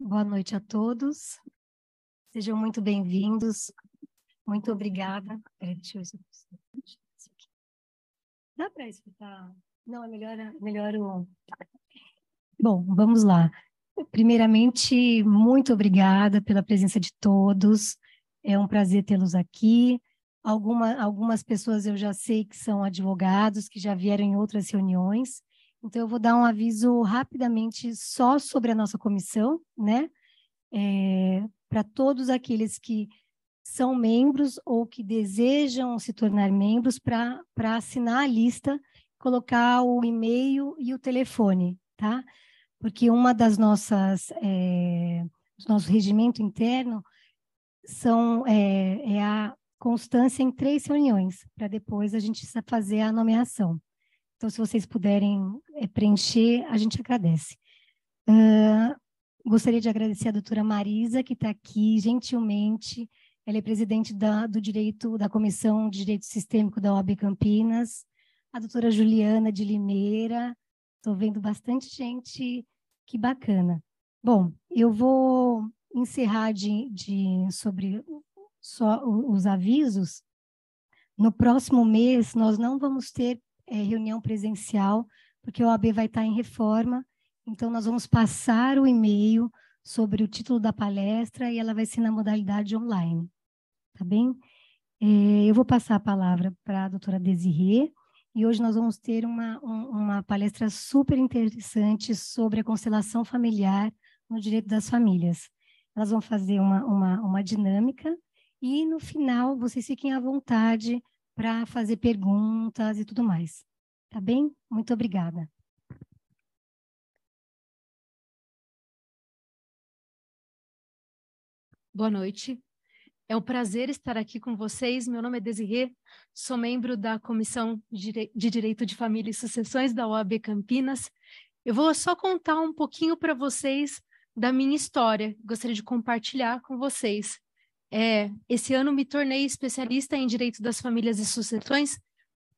Boa noite a todos. Sejam muito bem-vindos. Muito obrigada. Deixa eu ver se eu consigo. Dá para escutar? Não, é melhor o... Bom, vamos lá. Primeiramente, muito obrigada pela presença de todos. É um prazer tê-los aqui. Algumas pessoas eu já sei que são advogados, que já vieram em outras reuniões. Então, eu vou dar um aviso rapidamente só sobre a nossa comissão, né? Para todos aqueles que são membros ou que desejam se tornar membros para assinar a lista, colocar o e-mail e o telefone, tá? Porque uma das nosso regimento interno é a constância em 3 reuniões, para depois a gente fazer a nomeação. Então, se vocês puderem preencher, a gente agradece. Gostaria de agradecer a doutora Marisa, que está aqui gentilmente. Ela é presidente da Comissão de Direito Sistêmico da OAB Campinas. A doutora Juliana de Limeira. Estou vendo bastante gente, que bacana. Bom, eu vou encerrar sobre só os avisos. No próximo mês, nós não vamos ter reunião presencial, porque a OAB vai estar em reforma. Então, nós vamos passar o e-mail sobre o título da palestra e ela vai ser na modalidade online. Tá bem? Eu vou passar a palavra para a doutora Desirê, e hoje nós vamos ter uma palestra super interessante sobre a constelação familiar no direito das famílias. Elas vão fazer uma dinâmica e, no final, vocês fiquem à vontade para fazer perguntas e tudo mais. Tá bem? Muito obrigada. Boa noite. É um prazer estar aqui com vocês. Meu nome é Desirê, sou membro da Comissão de Direito de Família e Sucessões da OAB Campinas. Eu vou só contar um pouquinho para vocês da minha história. Gostaria de compartilhar com vocês. Esse ano me tornei especialista em Direito das Famílias e Sucessões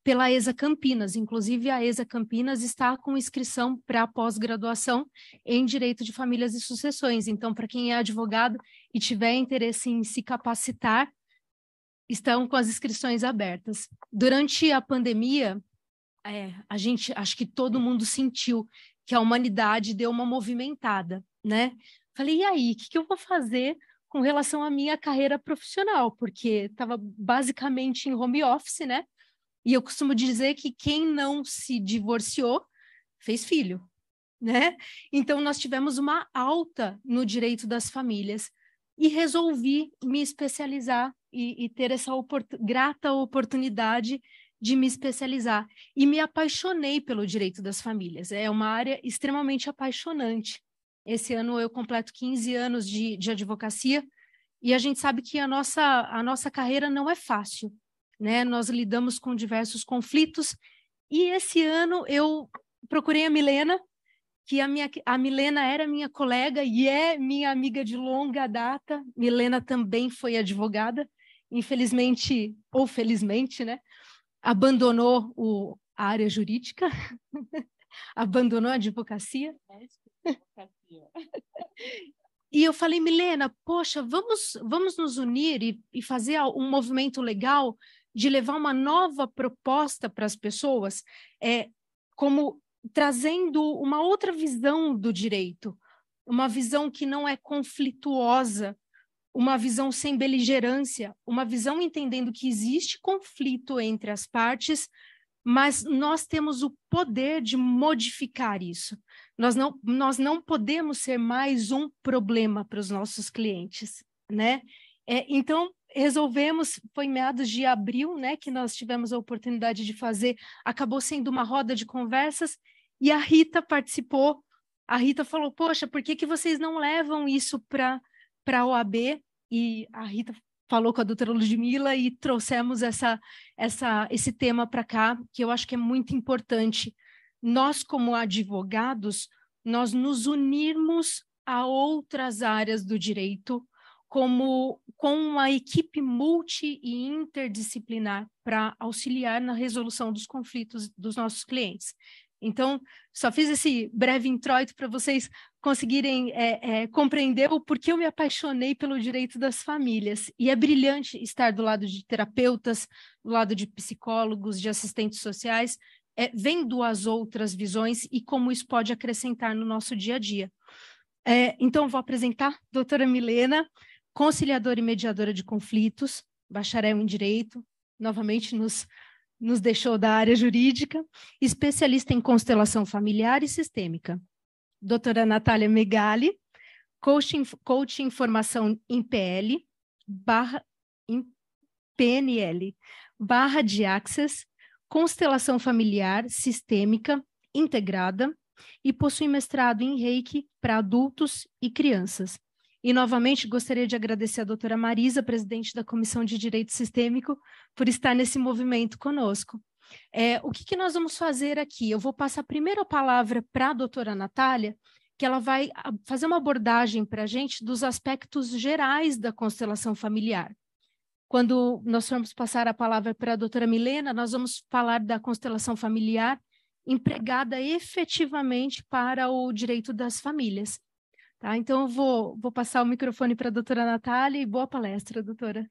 pela ESA Campinas. Inclusive, a ESA Campinas está com inscrição para pós-graduação em Direito de Famílias e Sucessões. Então, para quem é advogado e tiver interesse em se capacitar, estão com as inscrições abertas. Durante a pandemia, acho que todo mundo sentiu que a humanidade deu uma movimentada, né? Falei, e aí, o que eu vou fazer com relação à minha carreira profissional? Porque estava basicamente em home office, né? E eu costumo dizer que quem não se divorciou fez filho, né? Então, nós tivemos uma alta no direito das famílias e resolvi me especializar e ter essa grata oportunidade de me especializar. E me apaixonei pelo direito das famílias. É uma área extremamente apaixonante. Esse ano eu completo 15 anos de advocacia e a gente sabe que a nossa carreira não é fácil, né? Nós lidamos com diversos conflitos e esse ano eu procurei a Milena, que a Milena era minha colega e é minha amiga de longa data. Milena também foi advogada, infelizmente ou felizmente, né? Abandonou a área jurídica, abandonou a advocacia. E eu falei, Milena, poxa, vamos nos unir e fazer um movimento legal de levar uma nova proposta para as pessoas, como trazendo uma outra visão do direito, uma visão que não é conflituosa, uma visão sem beligerância, uma visão entendendo que existe conflito entre as partes, mas nós temos o poder de modificar isso. Nós não podemos ser mais um problema para os nossos clientes, né? Então, resolvemos, foi em meados de abril, né, que nós tivemos a oportunidade de fazer, acabou sendo uma roda de conversas, e a Rita participou. A Rita falou, poxa, por que vocês não levam isso para a OAB? E a Rita falou com a doutora Ludmila e trouxemos esse tema para cá, que eu acho que é muito importante. Nós, como advogados, nós nos unirmos a outras áreas do direito com uma equipe multi e interdisciplinar para auxiliar na resolução dos conflitos dos nossos clientes. Então, só fiz esse breve introito para vocês conseguirem compreender o porquê eu me apaixonei pelo direito das famílias. E é brilhante estar do lado de terapeutas, do lado de psicólogos, de assistentes sociais, vendo as outras visões e como isso pode acrescentar no nosso dia a dia. Então, vou apresentar a doutora Milena, conciliadora e mediadora de conflitos, bacharel em Direito, novamente nos deixou da área jurídica, especialista em constelação familiar e sistêmica. Doutora Natália Megali, coach em formação em PNL, barra de Access, constelação familiar, sistêmica, integrada, e possui mestrado em Reiki para adultos e crianças. E, novamente, gostaria de agradecer a doutora Marisa, presidente da Comissão de Direito Sistêmico, por estar nesse movimento conosco. O que nós vamos fazer aqui? Eu vou passar primeiro a palavra para a doutora Natália, que ela vai fazer uma abordagem para a gente dos aspectos gerais da constelação familiar. Quando nós formos passar a palavra para a doutora Milena, nós vamos falar da constelação familiar empregada efetivamente para o direito das famílias. Tá? Então, eu vou passar o microfone para a doutora Natália e boa palestra, doutora.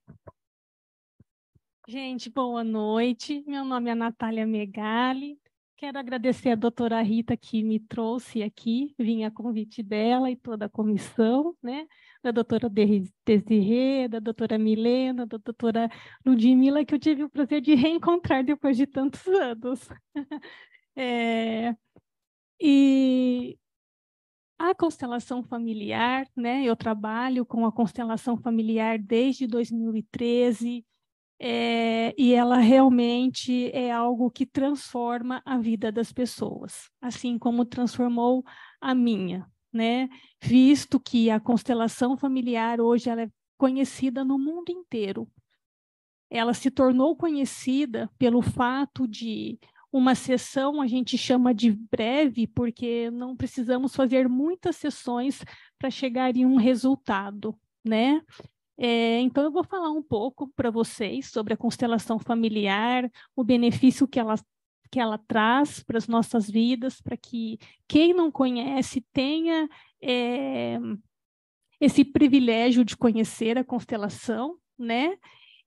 Gente, boa noite. Meu nome é Natália Megali. Quero agradecer a doutora Rita que me trouxe aqui, vim a convite dela e toda a comissão, né? Da doutora Desirê, da doutora Milena, da doutora Ludmila, que eu tive o prazer de reencontrar depois de tantos anos. E a constelação familiar, né? Eu trabalho com a constelação familiar desde 2013, e ela realmente é algo que transforma a vida das pessoas, assim como transformou a minha, né? Visto que a constelação familiar hoje ela é conhecida no mundo inteiro. Ela se tornou conhecida pelo fato de uma sessão, a gente chama de breve, porque não precisamos fazer muitas sessões para chegar em um resultado, né? Então, eu vou falar um pouco para vocês sobre a constelação familiar, o benefício que ela traz para as nossas vidas, para que quem não conhece tenha esse privilégio de conhecer a constelação, né?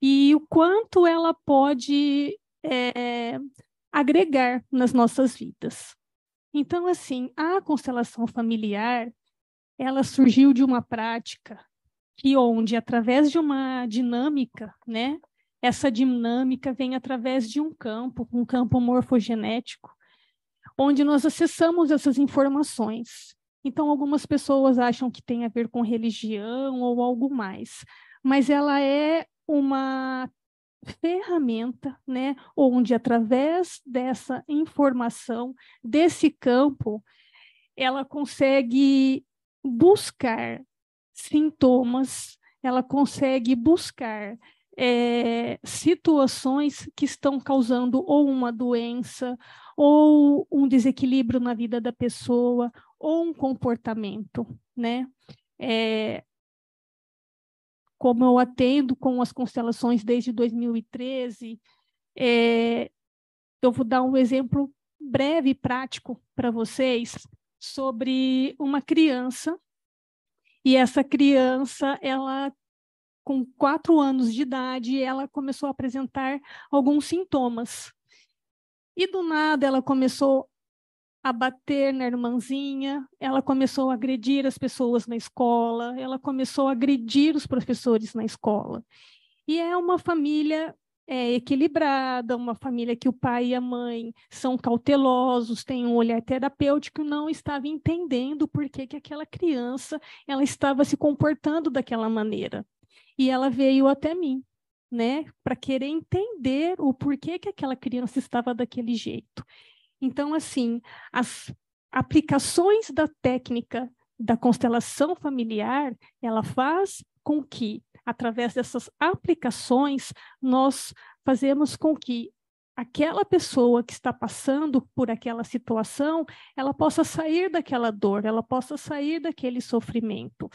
E o quanto ela pode agregar nas nossas vidas. Então, assim, a constelação familiar, ela surgiu de uma prática onde, através de uma dinâmica, né, essa dinâmica vem através de um campo morfogenético, onde nós acessamos essas informações. Então, algumas pessoas acham que tem a ver com religião ou algo mais, mas ela é uma ferramenta, né, onde, através dessa informação, desse campo, ela consegue buscar sintomas, ela consegue buscar situações que estão causando ou uma doença, ou um desequilíbrio na vida da pessoa, ou um comportamento, né? Como eu atendo com as constelações desde 2013, eu vou dar um exemplo breve e prático para vocês sobre uma criança. E essa criança, ela, com 4 anos de idade, ela começou a apresentar alguns sintomas. E do nada ela começou a bater na irmãzinha, ela começou a agredir as pessoas na escola, ela começou a agredir os professores na escola. E é uma família equilibrada, uma família que o pai e a mãe são cautelosos, têm um olhar terapêutico, não estava entendendo por que aquela criança ela estava se comportando daquela maneira. E ela veio até mim, né, para querer entender o porquê que aquela criança estava daquele jeito. Então, assim, as aplicações da técnica da constelação familiar, ela faz com que, através dessas aplicações, nós fazemos com que aquela pessoa que está passando por aquela situação, ela possa sair daquela dor, ela possa sair daquele sofrimento.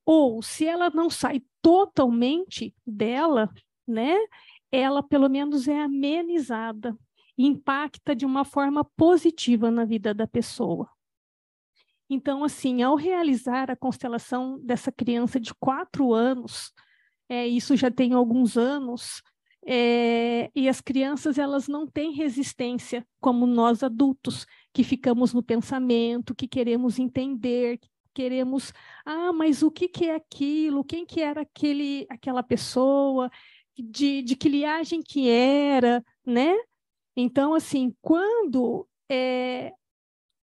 Ou, se ela não sai totalmente dela, né, ela pelo menos é amenizada. impacta de uma forma positiva na vida da pessoa. Então, assim, ao realizar a constelação dessa criança de 4 anos, isso já tem alguns anos, e as crianças elas não têm resistência como nós adultos, que ficamos no pensamento, que queremos entender, que queremos, mas o que é aquilo? Quem que era aquela pessoa? De que linhagem que era, né? Então, assim, quando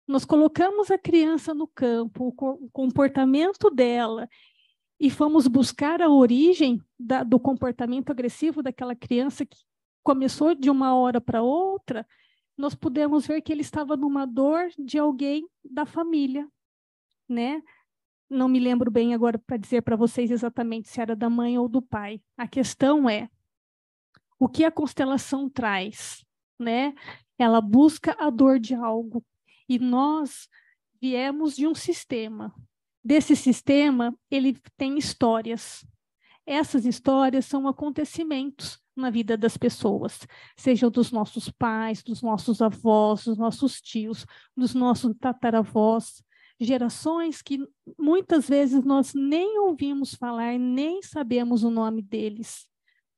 nós colocamos a criança no campo, o comportamento dela, e fomos buscar a origem do comportamento agressivo daquela criança que começou de uma hora para outra, nós pudemos ver que ele estava numa dor de alguém da família, né? Não me lembro bem agora para dizer para vocês exatamente se era da mãe ou do pai. A questão é, o que a constelação traz, né? Ela busca a dor de algo. E nós viemos de um sistema. Desse sistema, ele tem histórias. Essas histórias são acontecimentos na vida das pessoas, sejam dos nossos pais, dos nossos avós, dos nossos tios, dos nossos tataravós, gerações que muitas vezes nós nem ouvimos falar, nem sabemos o nome deles,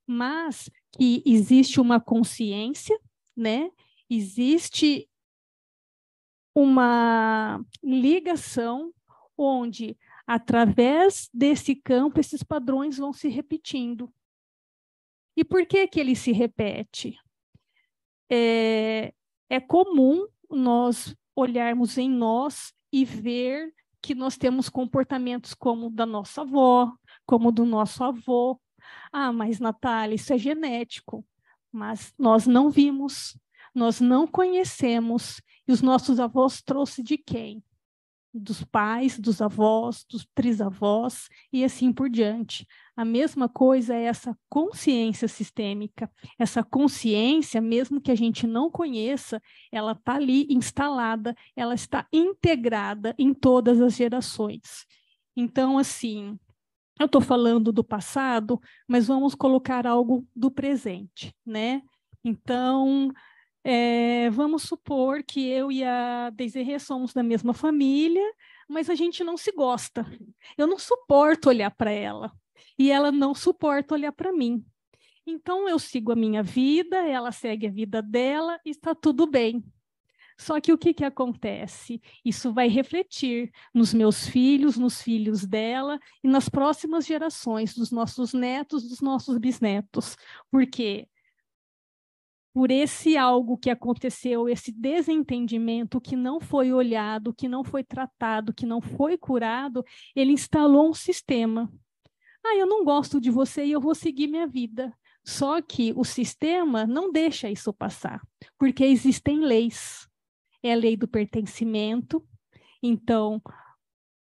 mas que existe uma consciência, né? Existe uma ligação onde, através desse campo, esses padrões vão se repetindo. E por que ele se repete? É comum nós olharmos em nós e ver que nós temos comportamentos como da nossa avó, como do nosso avô. Mas Natália, isso é genético. Mas nós não vimos, nós não conhecemos. E os nossos avós trouxeram de quem? Dos pais, dos avós, dos trisavós e assim por diante. A mesma coisa é essa consciência sistêmica. Essa consciência, mesmo que a gente não conheça, ela está ali instalada, ela está integrada em todas as gerações. Então, assim, eu estou falando do passado, mas vamos colocar algo do presente, né? Então, vamos supor que eu e a Desirê somos da mesma família, mas a gente não se gosta. Eu não suporto olhar para ela e ela não suporta olhar para mim. Então, eu sigo a minha vida, ela segue a vida dela e está tudo bem. Só que o que acontece? Isso vai refletir nos meus filhos, nos filhos dela e nas próximas gerações, dos nossos netos, dos nossos bisnetos. Por quê? Por esse algo que aconteceu, esse desentendimento que não foi olhado, que não foi tratado, que não foi curado, ele instalou um sistema. Eu não gosto de você e eu vou seguir minha vida. Só que o sistema não deixa isso passar, porque existem leis. É a lei do pertencimento. Então,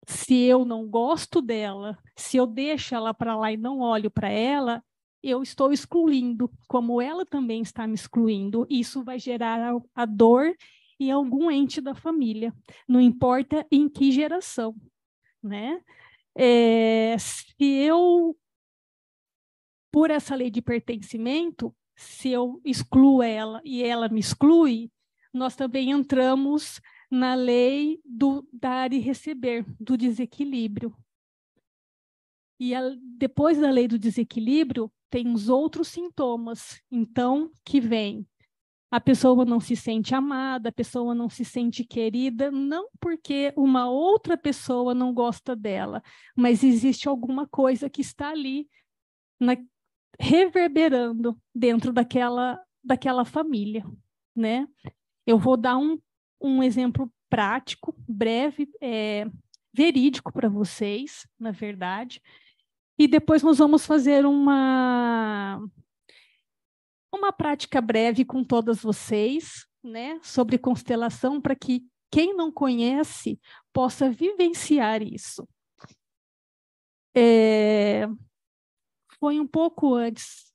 se eu não gosto dela, se eu deixo ela para lá e não olho para ela, eu estou excluindo, como ela também está me excluindo. Isso vai gerar a dor em algum ente da família, não importa em que geração, né? Se eu, por essa lei de pertencimento, se eu excluo ela e ela me exclui, nós também entramos na lei do dar e receber, do desequilíbrio. E depois da lei do desequilíbrio, tem os outros sintomas, então, que vem. A pessoa não se sente amada, a pessoa não se sente querida, não porque uma outra pessoa não gosta dela, mas existe alguma coisa que está ali reverberando dentro daquela família, né? Eu vou dar um exemplo prático, breve, verídico para vocês, na verdade, e depois nós vamos fazer uma prática breve com todas vocês, né, sobre constelação, para que quem não conhece possa vivenciar isso. Foi um pouco antes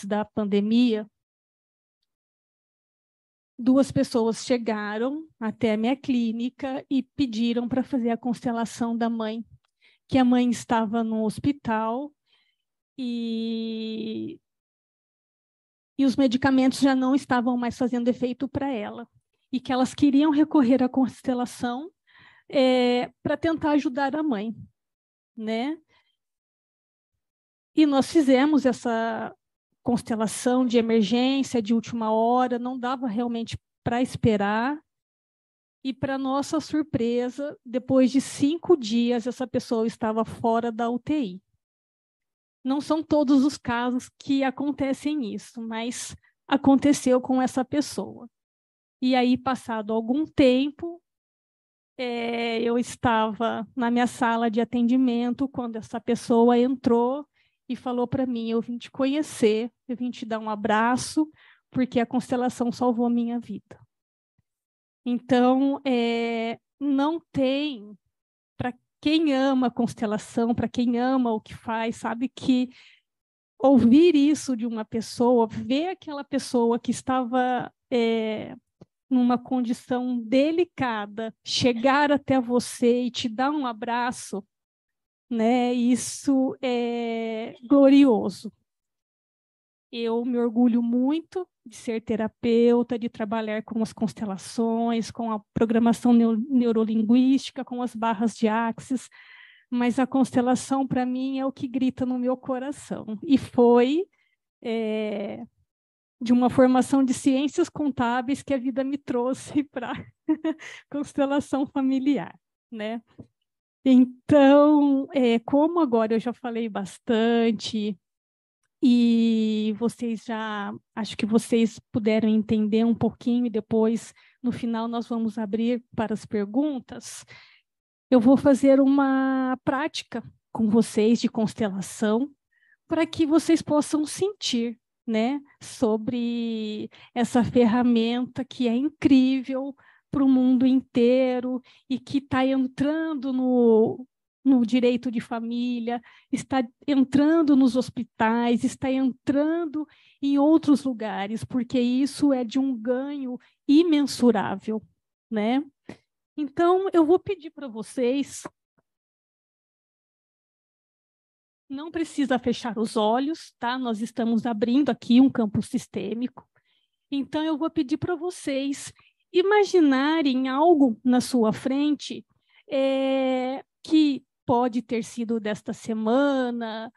da pandemia, 2 pessoas chegaram até a minha clínica e pediram para fazer a constelação da mãe, que a mãe estava no hospital e e os medicamentos já não estavam mais fazendo efeito para ela, e que elas queriam recorrer à constelação para tentar ajudar a mãe, né? E nós fizemos essa constelação de emergência, de última hora, não dava realmente para esperar. E, para nossa surpresa, depois de 5 dias, essa pessoa estava fora da UTI. Não são todos os casos que acontecem isso, mas aconteceu com essa pessoa. E aí, passado algum tempo, eu estava na minha sala de atendimento quando essa pessoa entrou e falou para mim: eu vim te conhecer, eu vim te dar um abraço, porque a constelação salvou a minha vida. Então, não tem, para quem ama a constelação, para quem ama o que faz, sabe que ouvir isso de uma pessoa, ver aquela pessoa que estava numa condição delicada, chegar até você e te dar um abraço, né? Isso é glorioso. Eu me orgulho muito de ser terapeuta, de trabalhar com as constelações, com a programação neurolinguística, com as barras de Axis, mas a constelação, para mim, é o que grita no meu coração. E foi de uma formação de ciências contábeis que a vida me trouxe para constelação familiar, né? Então, como agora eu já falei bastante, e acho que vocês puderam entender um pouquinho, e depois, no final, nós vamos abrir para as perguntas. Eu vou fazer uma prática com vocês de constelação, para que vocês possam sentir, né, sobre essa ferramenta que é incrível para o mundo inteiro e que está entrando no direito de família, está entrando nos hospitais, está entrando em outros lugares, porque isso é de um ganho imensurável, né? Então, eu vou pedir para vocês, não precisa fechar os olhos, tá? Nós estamos abrindo aqui um campo sistêmico. Então, eu vou pedir para vocês imaginarem algo na sua frente que pode ter sido desta semana,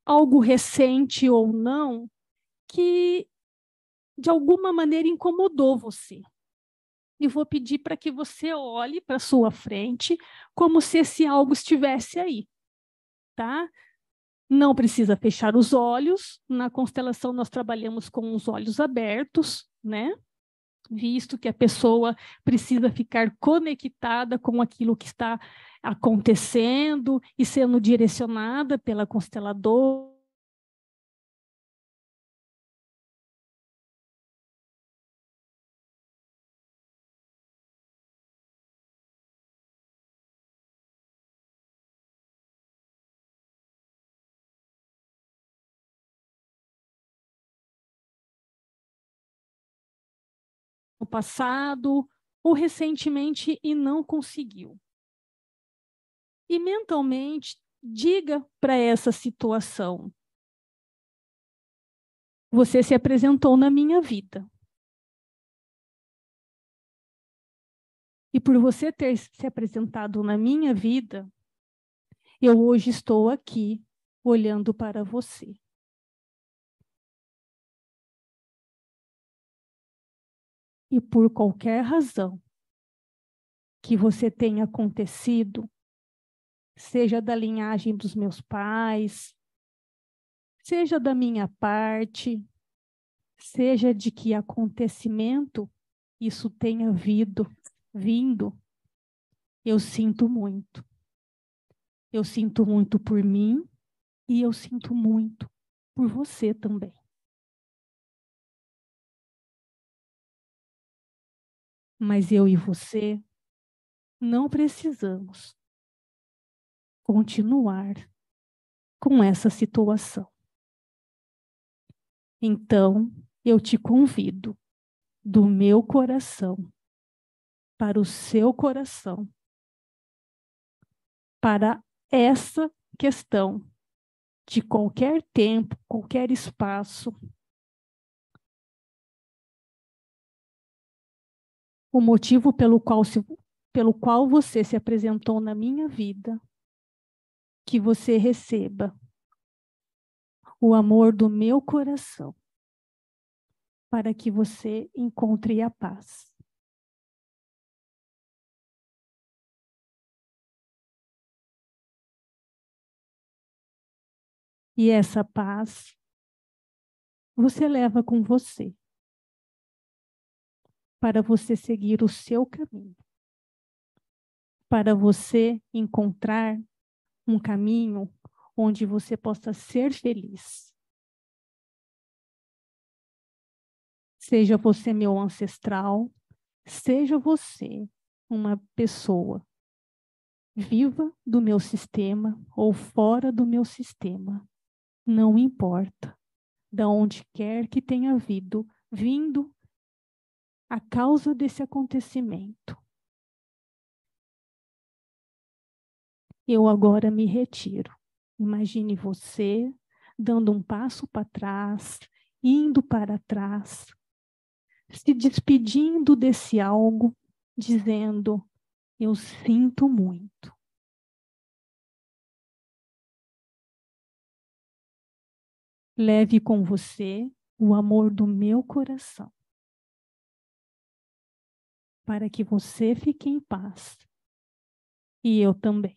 algo recente ou não, que de alguma maneira incomodou você. E vou pedir para que você olhe para a sua frente como se esse algo estivesse aí, tá? Não precisa fechar os olhos. Na constelação, nós trabalhamos com os olhos abertos, né? Visto que a pessoa precisa ficar conectada com aquilo que está acontecendo e sendo direcionada pela consteladora. No passado ou recentemente e não conseguiu. E mentalmente, diga para essa situação: você se apresentou na minha vida. E por você ter se apresentado na minha vida, eu hoje estou aqui olhando para você. E por qualquer razão que você tenha acontecido, seja da linhagem dos meus pais, seja da minha parte, seja de que acontecimento isso tenha vindo, eu sinto muito. Eu sinto muito por mim e eu sinto muito por você também. Mas eu e você não precisamos continuar com essa situação. Então, eu te convido do meu coração para o seu coração, para essa questão de qualquer tempo, qualquer espaço, o motivo pelo qual você se apresentou na minha vida, que você receba o amor do meu coração, para que você encontre a paz. E essa paz você leva com você, para você seguir o seu caminho, para você encontrar um caminho onde você possa ser feliz. Seja você meu ancestral, seja você uma pessoa viva do meu sistema ou fora do meu sistema, não importa de onde quer que tenha vindo a causa desse acontecimento. Eu agora me retiro. Imagine você dando um passo para trás, indo para trás, se despedindo desse algo, dizendo: eu sinto muito. Leve com você o amor do meu coração, para que você fique em paz. E eu também.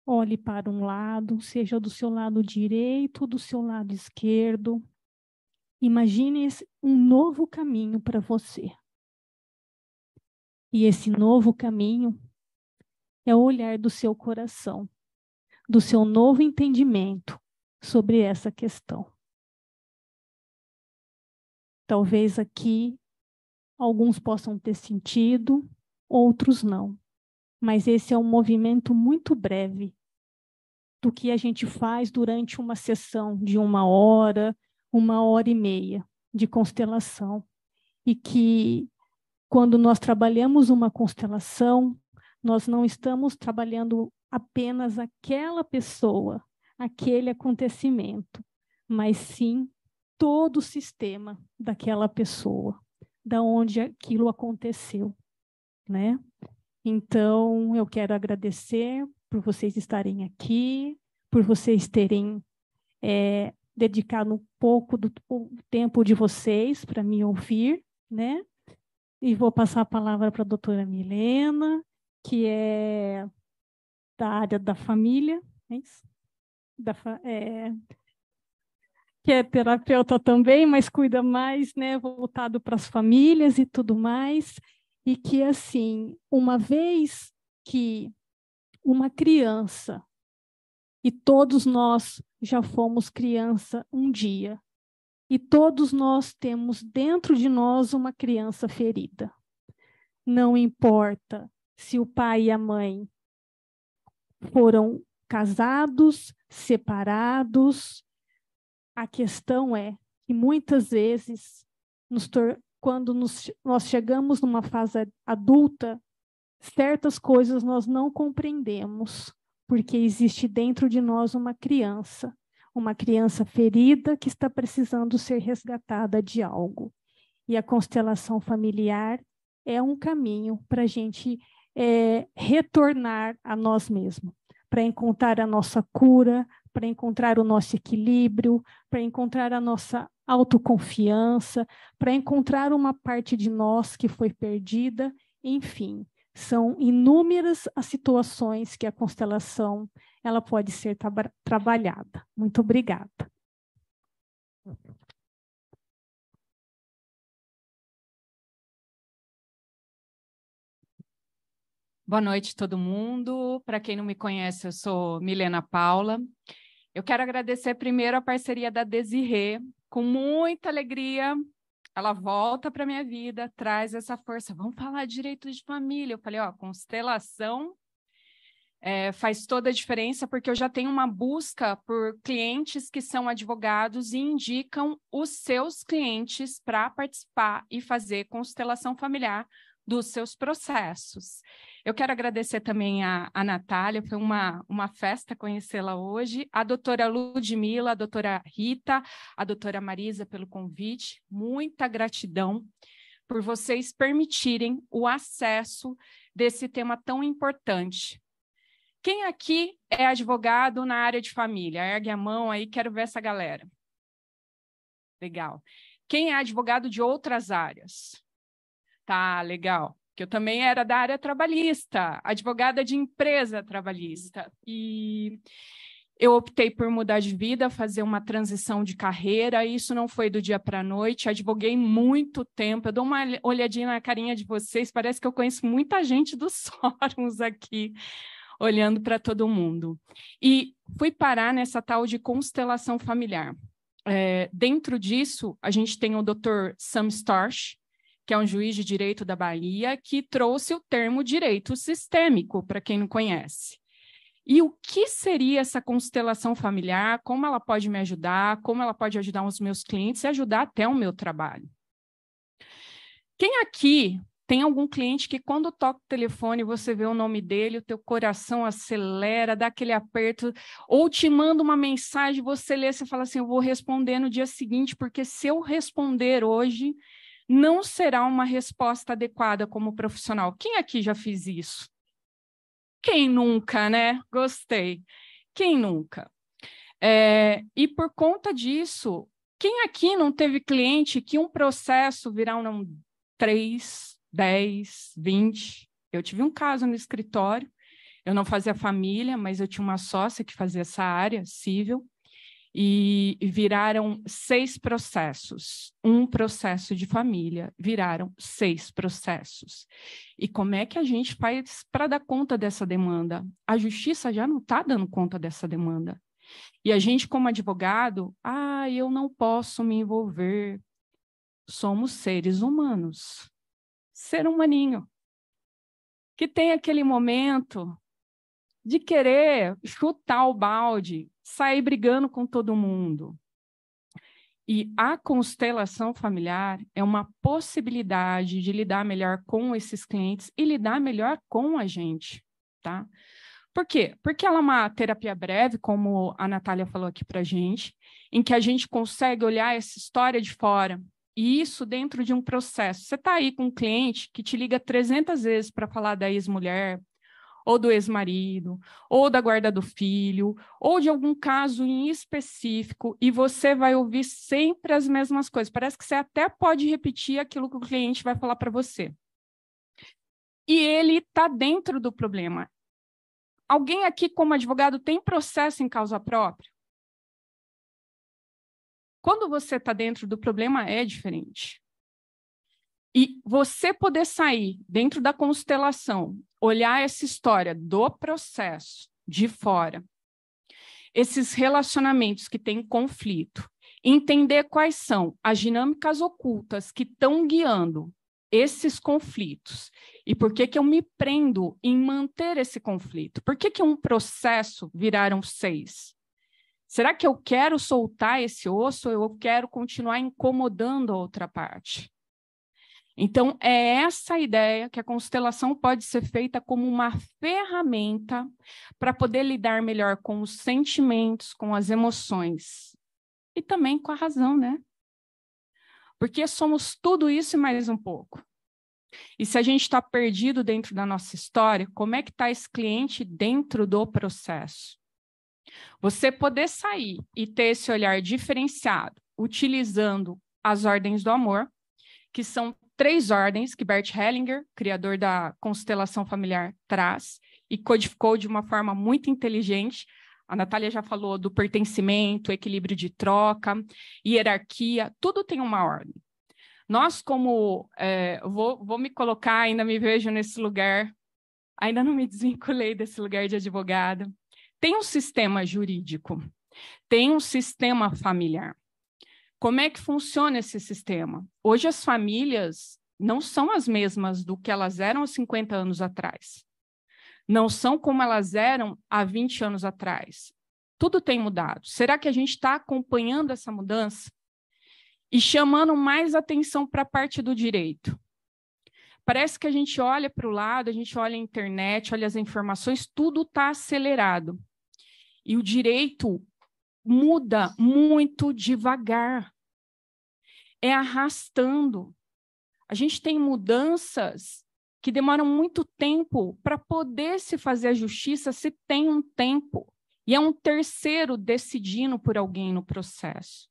Olhe para um lado, seja do seu lado direito ou do seu lado esquerdo. Imagine um novo caminho para você. E esse novo caminho é o olhar do seu coração, do seu novo entendimento sobre essa questão. Talvez aqui alguns possam ter sentido, outros não. Mas esse é um movimento muito breve do que a gente faz durante uma sessão de 1 hora, 1 hora e meia de constelação. E que quando nós trabalhamos uma constelação, nós não estamos trabalhando apenas aquela pessoa, aquele acontecimento, mas sim todo o sistema daquela pessoa, da onde aquilo aconteceu, né? Então, eu quero agradecer por vocês estarem aqui, por vocês terem dedicado um pouco do tempo de vocês para me ouvir, né? E vou passar a palavra para a doutora Milena, que é da área da família, é isso? Que é terapeuta também, mas cuida mais, né, voltado para as famílias e tudo mais. E que, assim, uma vez que uma criança, e todos nós já fomos criança um dia, e todos nós temos dentro de nós uma criança ferida. Não importa se o pai e a mãe foram casados, separados, a questão é que muitas vezes, quando nós chegamos numa fase adulta, certas coisas nós não compreendemos, porque existe dentro de nós uma criança ferida que está precisando ser resgatada de algo. E a constelação familiar é um caminho para a gente retornar a nós mesmos, para encontrar a nossa cura, para encontrar o nosso equilíbrio, para encontrar a nossa autoconfiança, para encontrar uma parte de nós que foi perdida, enfim. São inúmeras as situações que a constelação ela pode ser trabalhada. Muito obrigada. Boa noite, todo mundo. Para quem não me conhece, eu sou Milena Paula. Eu quero agradecer primeiro a parceria da Desirê. Com muita alegria, ela volta para a minha vida, traz essa força. Vamos falar de direito de família. Eu falei, ó, constelação faz toda a diferença, porque eu já tenho uma busca por clientes que são advogados e indicam os seus clientes para participar e fazer constelação familiar dos seus processos. Eu quero agradecer também a Natália, foi uma festa conhecê-la hoje, a doutora Ludmila, a doutora Rita, a doutora Marisa pelo convite, muita gratidão por vocês permitirem o acesso desse tema tão importante. Quem aqui é advogado na área de família? Ergue a mão aí, quero ver essa galera. Legal. Quem é advogado de outras áreas? Tá, legal. Que eu também era da área trabalhista, advogada de empresa trabalhista. E eu optei por mudar de vida, fazer uma transição de carreira. Isso não foi do dia para a noite. Advoguei muito tempo. Eu dou uma olhadinha na carinha de vocês. Parece que eu conheço muita gente dos fóruns aqui, olhando para todo mundo. E fui parar nessa tal de constelação familiar. Dentro disso, a gente tem o Dr. Sam Storch, que é um juiz de direito da Bahia, que trouxe o termo direito sistêmico, para quem não conhece. E o que seria essa constelação familiar, como ela pode me ajudar, como ela pode ajudar os meus clientes e ajudar até o meu trabalho. Quem aqui tem algum cliente que quando toca o telefone, você vê o nome dele, o teu coração acelera, dá aquele aperto, ou te manda uma mensagem, você lê, você fala assim, eu vou responder no dia seguinte, porque se eu responder hoje, não será uma resposta adequada como profissional. Quem aqui já fez isso? Quem nunca, né? Gostei. Quem nunca? E por conta disso, quem aqui não teve cliente que um processo virar 3, 10, 20? Eu tive um caso no escritório, eu não fazia família, mas eu tinha uma sócia que fazia essa área civil, e viraram 6 processos. Um processo de família, viraram 6 processos. E como é que a gente faz para dar conta dessa demanda? A justiça já não está dando conta dessa demanda. E a gente, como advogado, eu não posso me envolver. Somos seres humanos. Ser humaninho. Que tem aquele momento de querer chutar o balde, sair brigando com todo mundo. E a constelação familiar é uma possibilidade de lidar melhor com esses clientes e lidar melhor com a gente, tá? Por quê? Porque ela é uma terapia breve, como a Natália falou aqui para a gente, em que a gente consegue olhar essa história de fora, e isso dentro de um processo. Você está aí com um cliente que te liga 300 vezes para falar da ex-mulher, ou do ex-marido, ou da guarda do filho, ou de algum caso em específico, e você vai ouvir sempre as mesmas coisas. Parece que você até pode repetir aquilo que o cliente vai falar para você. E ele está dentro do problema. Alguém aqui, como advogado, tem processo em causa própria? Quando você está dentro do problema, é diferente. E você poder sair dentro da constelação, olhar essa história do processo de fora, esses relacionamentos que têm conflito, entender quais são as dinâmicas ocultas que estão guiando esses conflitos e por que eu me prendo em manter esse conflito. Por que um processo viraram 6? Será que eu quero soltar esse osso ou eu quero continuar incomodando a outra parte? Então, é essa ideia que a constelação pode ser feita como uma ferramenta para poder lidar melhor com os sentimentos, com as emoções e também com a razão, né? Porque somos tudo isso e mais um pouco. E se a gente está perdido dentro da nossa história, como é que está esse cliente dentro do processo? Você poder sair e ter esse olhar diferenciado, utilizando as ordens do amor, que são 3 ordens que Bert Hellinger, criador da constelação familiar, traz e codificou de uma forma muito inteligente. A Natália já falou do pertencimento, equilíbrio de troca, hierarquia, tudo tem uma ordem. Nós, como... vou me colocar, ainda me vejo nesse lugar, ainda não me desvinculei desse lugar de advogada. Tem um sistema jurídico, tem um sistema familiar. Como é que funciona esse sistema? Hoje as famílias não são as mesmas do que elas eram há 50 anos atrás. Não são como elas eram há 20 anos atrás. Tudo tem mudado. Será que a gente está acompanhando essa mudança? E chamando mais atenção para a parte do direito. Parece que a gente olha para o lado, a gente olha a internet, olha as informações, tudo está acelerado. E o direito muda muito devagar. É arrastando. A gente tem mudanças que demoram muito tempo para poder se fazer a justiça, se tem um tempo. E é um terceiro decidindo por alguém no processo.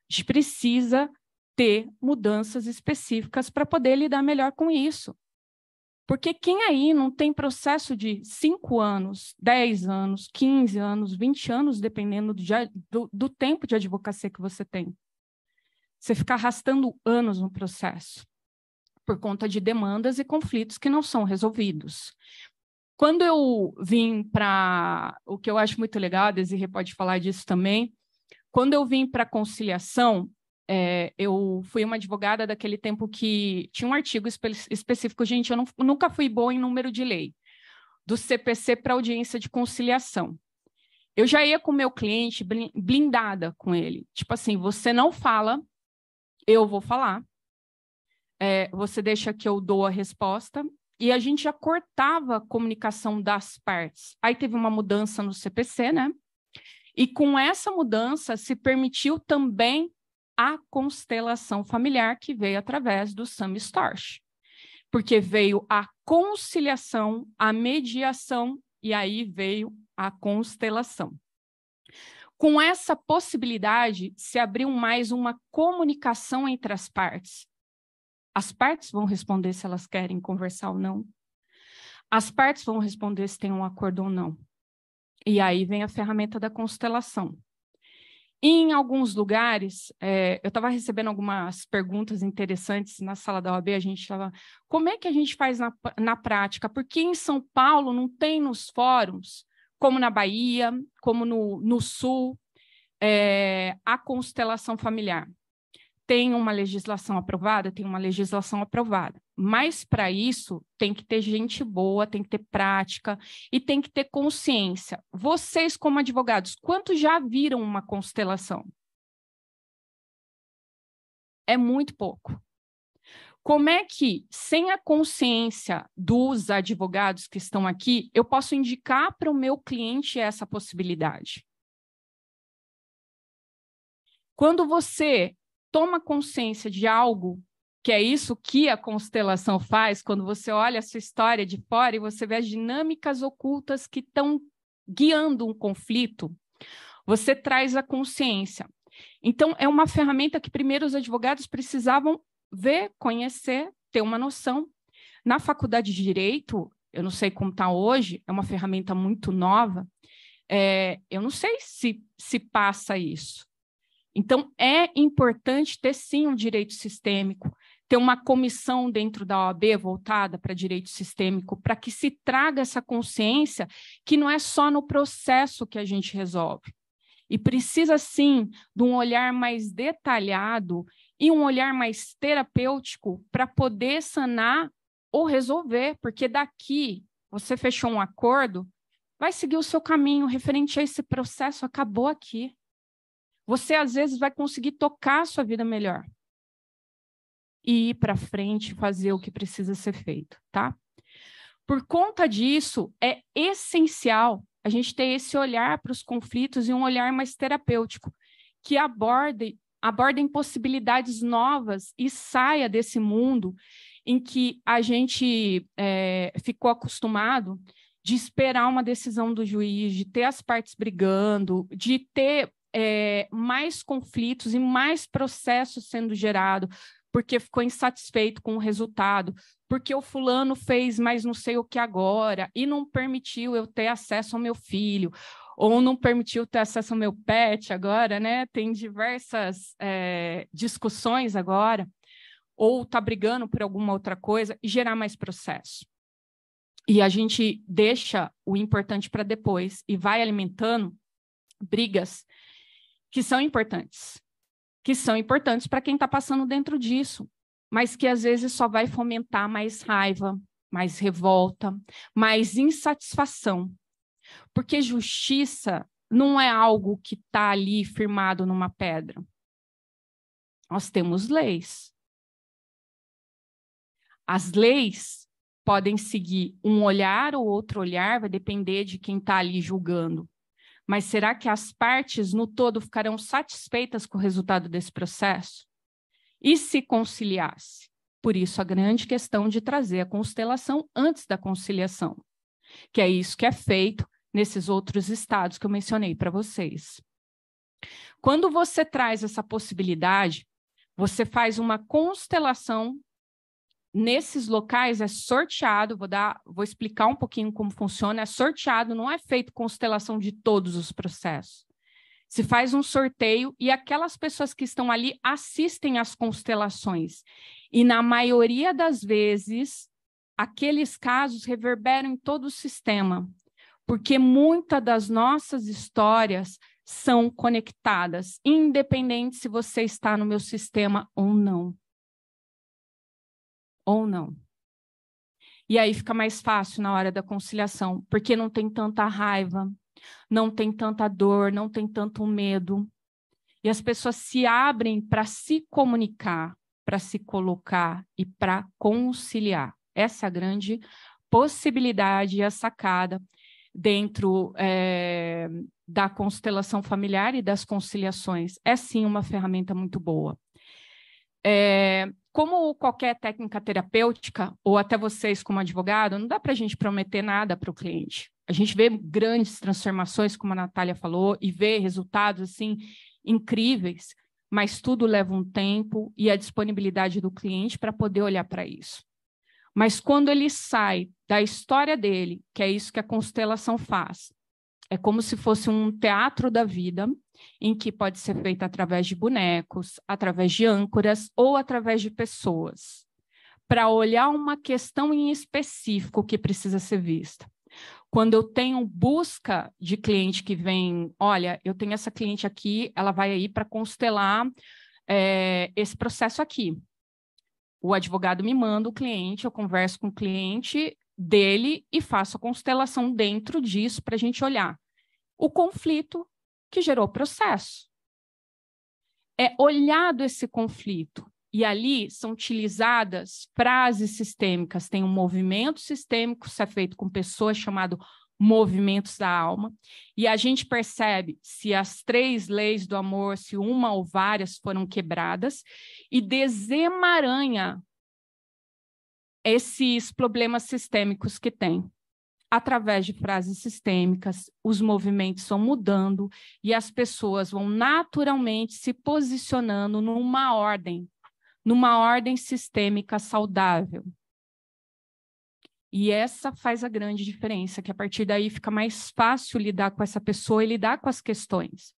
A gente precisa ter mudanças específicas para poder lidar melhor com isso. Porque quem aí não tem processo de 5 anos, 10 anos, 15 anos, 20 anos, dependendo do tempo de advocacia que você tem? Você fica arrastando anos no processo, por conta de demandas e conflitos que não são resolvidos. Quando eu vim para... O que eu acho muito legal, a Desirê pode falar disso também, quando eu vim para a conciliação, eu fui uma advogada daquele tempo que tinha um artigo específico, gente, eu nunca fui boa em número de lei, do CPC para audiência de conciliação. Eu já ia com o meu cliente blindada com ele. Tipo assim, você não fala, eu vou falar. Você deixa que eu dou a resposta. E a gente já cortava a comunicação das partes. Aí teve uma mudança no CPC, né? E com essa mudança se permitiu também a constelação familiar, que veio através do Sami Storch. Porque veio a conciliação, a mediação, e aí veio a constelação. Com essa possibilidade, se abriu mais uma comunicação entre as partes. As partes vão responder se elas querem conversar ou não. As partes vão responder se tem um acordo ou não. E aí vem a ferramenta da constelação. Em alguns lugares, eu estava recebendo algumas perguntas interessantes na sala da OAB, a gente estava... Como é que a gente faz na prática? Porque em São Paulo não tem nos fóruns, como na Bahia, como no Sul, a constelação familiar. Tem uma legislação aprovada? Tem uma legislação aprovada. Mas, para isso, tem que ter gente boa, tem que ter prática e tem que ter consciência. Vocês, como advogados, quantos já viram uma constelação? É muito pouco. Como é que, sem a consciência dos advogados que estão aqui, eu posso indicar para o meu cliente essa possibilidade? Quando você toma consciência de algo, que é isso que a constelação faz, quando você olha a sua história de fora e você vê as dinâmicas ocultas que estão guiando um conflito, você traz a consciência. Então, é uma ferramenta que primeiro os advogados precisavam ver, conhecer, ter uma noção. Na faculdade de Direito, eu não sei como está hoje, é uma ferramenta muito nova, eu não sei se passa isso. Então, é importante ter, sim, um direito sistêmico, ter uma comissão dentro da OAB voltada para direito sistêmico, para que se traga essa consciência que não é só no processo que a gente resolve. E precisa, sim, de um olhar mais detalhado e um olhar mais terapêutico para poder sanar ou resolver, porque daqui você fechou um acordo, vai seguir o seu caminho referente a esse processo, acabou aqui. Você, às vezes, vai conseguir tocar a sua vida melhor e ir para frente, fazer o que precisa ser feito, tá? Por conta disso, é essencial a gente ter esse olhar para os conflitos e um olhar mais terapêutico, que abordem possibilidades novas e saia desse mundo em que a gente ficou acostumado de esperar uma decisão do juiz, de ter as partes brigando, de ter mais conflitos e mais processos sendo gerados, porque ficou insatisfeito com o resultado, porque o fulano fez mais não sei o que agora e não permitiu eu ter acesso ao meu filho, ou não permitiu ter acesso ao meu pet agora, né? Tem diversas discussões agora, ou está brigando por alguma outra coisa e gerar mais processo. E a gente deixa o importante para depois e vai alimentando brigas que são importantes para quem está passando dentro disso, mas que às vezes só vai fomentar mais raiva, mais revolta, mais insatisfação. Porque justiça não é algo que está ali firmado numa pedra. Nós temos leis. As leis podem seguir um olhar ou outro olhar, vai depender de quem está ali julgando. Mas será que as partes, no todo, ficarão satisfeitas com o resultado desse processo? E se conciliasse? Por isso, a grande questão de trazer a constelação antes da conciliação, que é isso que é feito nesses outros estados que eu mencionei para vocês. Quando você traz essa possibilidade, você faz uma constelação. Nesses locais é sorteado, vou explicar um pouquinho como funciona, é sorteado, não é feito constelação de todos os processos. Se faz um sorteio e aquelas pessoas que estão ali assistem às constelações. E na maioria das vezes, aqueles casos reverberam em todo o sistema, porque muitas das nossas histórias são conectadas, independente se você está no meu sistema ou não. Ou não. E aí fica mais fácil na hora da conciliação, porque não tem tanta raiva, não tem tanta dor, não tem tanto medo. E as pessoas se abrem para se comunicar, para se colocar e para conciliar. Essa é a grande possibilidade e a sacada dentro da constelação familiar e das conciliações. É sim uma ferramenta muito boa. Como qualquer técnica terapêutica, ou até vocês como advogado, não dá para a gente prometer nada para o cliente. A gente vê grandes transformações, como a Natália falou, e vê resultados assim incríveis, mas tudo leva um tempo e a disponibilidade do cliente para poder olhar para isso. Mas quando ele sai da história dele, que é isso que a constelação faz, é como se fosse um teatro da vida, em que pode ser feito através de bonecos, através de âncoras ou através de pessoas, para olhar uma questão em específico que precisa ser vista. Quando eu tenho busca de cliente que vem, olha, eu tenho essa cliente aqui, ela vai aí para constelar esse processo aqui. O advogado me manda o cliente, eu converso com o cliente dele e faço a constelação dentro disso para a gente olhar o conflito que gerou o processo. É olhado esse conflito, e ali são utilizadas frases sistêmicas, tem um movimento sistêmico, isso é feito com pessoas chamado movimentos da alma, e a gente percebe se as 3 leis do amor, se uma ou várias foram quebradas, e desemaranha esses problemas sistêmicos que tem. Através de frases sistêmicas, os movimentos vão mudando e as pessoas vão naturalmente se posicionando numa ordem sistêmica saudável. E essa faz a grande diferença, que a partir daí fica mais fácil lidar com essa pessoa e lidar com as questões.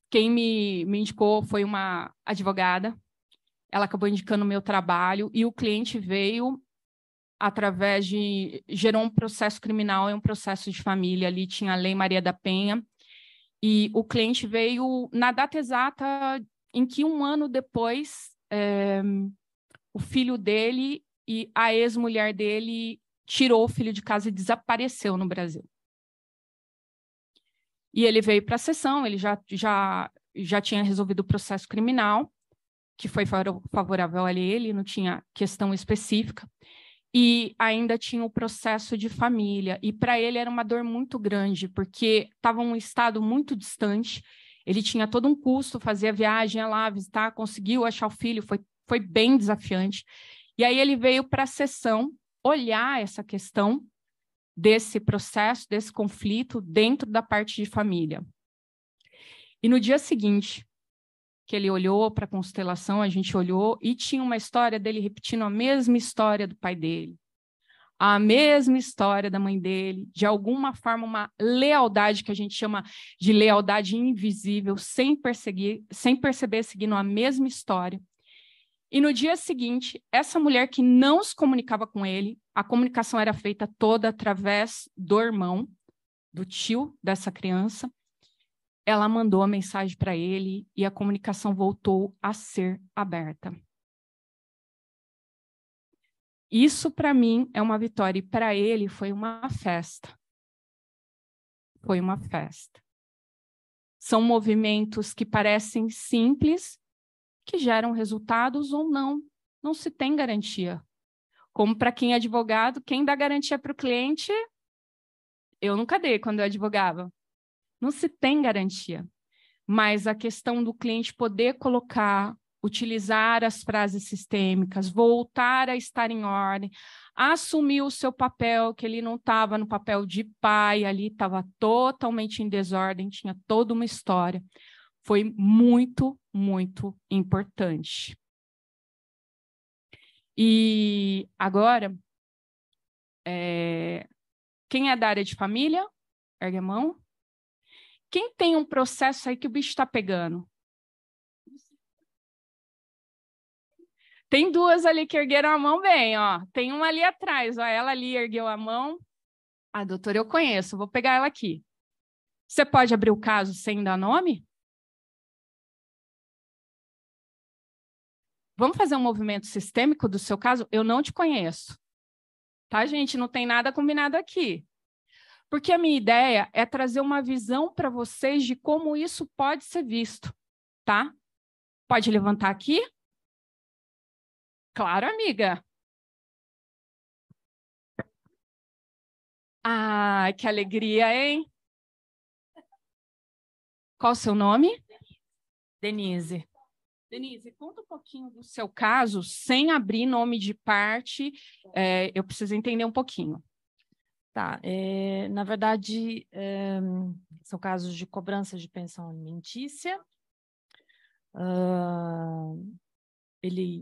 Quem me indicou foi uma advogada, ela acabou indicando o meu trabalho, e o cliente veio através de... gerou um processo criminal e um processo de família, ali tinha a Lei Maria da Penha, e o cliente veio na data exata em que 1 ano depois, o filho dele e a ex-mulher dele tirou o filho de casa e desapareceu no Brasil. E ele veio para a sessão, ele já tinha resolvido o processo criminal, que foi favorável a ele, não tinha questão específica, e ainda tinha o processo de família. E para ele era uma dor muito grande, porque estava em um estado muito distante, ele tinha todo um custo, fazia viagem, ia lá visitar, conseguiu achar o filho, foi bem desafiante. E aí ele veio para a sessão olhar essa questão desse processo, desse conflito dentro da parte de família. E no dia seguinte, que ele olhou para a constelação, a gente olhou e tinha uma história dele repetindo a mesma história do pai dele, a mesma história da mãe dele, de alguma forma uma lealdade que a gente chama de lealdade invisível, sem perceber, seguindo a mesma história. E no dia seguinte, essa mulher que não se comunicava com ele, a comunicação era feita toda através do irmão, do tio dessa criança, ela mandou a mensagem para ele e a comunicação voltou a ser aberta. Isso, para mim, é uma vitória. E para ele foi uma festa. Foi uma festa. São movimentos que parecem simples, que geram resultados ou não. Não se tem garantia. Como para quem é advogado, quem dá garantia para o cliente, eu nunca dei quando eu advogava. Não se tem garantia. Mas a questão do cliente poder colocar, utilizar as frases sistêmicas, voltar a estar em ordem, assumir o seu papel, que ele não estava no papel de pai, ali estava totalmente em desordem, tinha toda uma história. Foi muito, muito importante. E agora, quem é da área de família? Ergue a mão. Quem tem um processo aí que o bicho está pegando? Tem duas ali que ergueram a mão bem, ó. Tem uma ali atrás, ó. Ela ali ergueu a mão. Ah, doutora, eu conheço, vou pegar ela aqui. Você pode abrir o caso sem dar nome? Vamos fazer um movimento sistêmico do seu caso? Eu não te conheço. Tá, gente? Não tem nada combinado aqui. Porque a minha ideia é trazer uma visão para vocês de como isso pode ser visto, tá? Pode levantar aqui? Claro, amiga. Ah, que alegria, hein? Qual o seu nome? Denise. Denise, conta um pouquinho do seu caso, sem abrir nome de parte. Eu preciso entender um pouquinho. Tá, na verdade, são casos de cobrança de pensão alimentícia.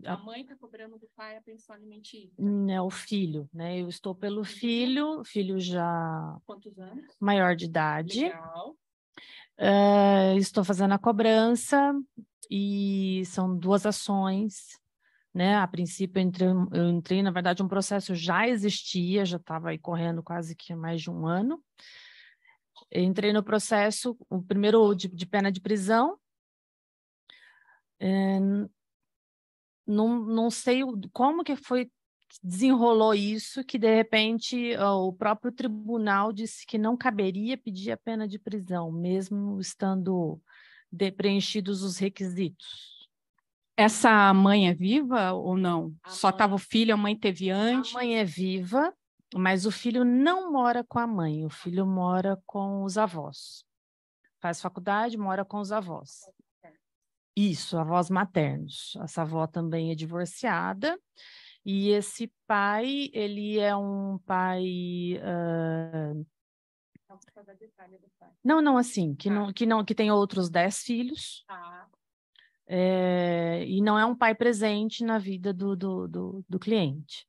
A mãe está cobrando do pai a pensão alimentícia? É o filho, né? Eu estou pelo filho, filho já... Quantos anos? Maior de idade. Legal. Estou fazendo a cobrança e são duas ações, né? A princípio eu entrei, na verdade, um processo já existia, já estava aí correndo quase que há mais de um ano. Eu entrei no processo, o primeiro de pena de prisão. Não sei como que desenrolou isso, que de repente o próprio tribunal disse que não caberia pedir a pena de prisão, mesmo estando preenchidos os requisitos. Essa mãe é viva ou não? Só estava o filho, a mãe teve antes? A mãe é viva, mas o filho não mora com a mãe, o filho mora com os avós. Faz faculdade, mora com os avós. Isso, avós maternos. Essa avó também é divorciada. E esse pai, ele é um pai... Não, assim, que tem outros 10 filhos. E não é um pai presente na vida do cliente,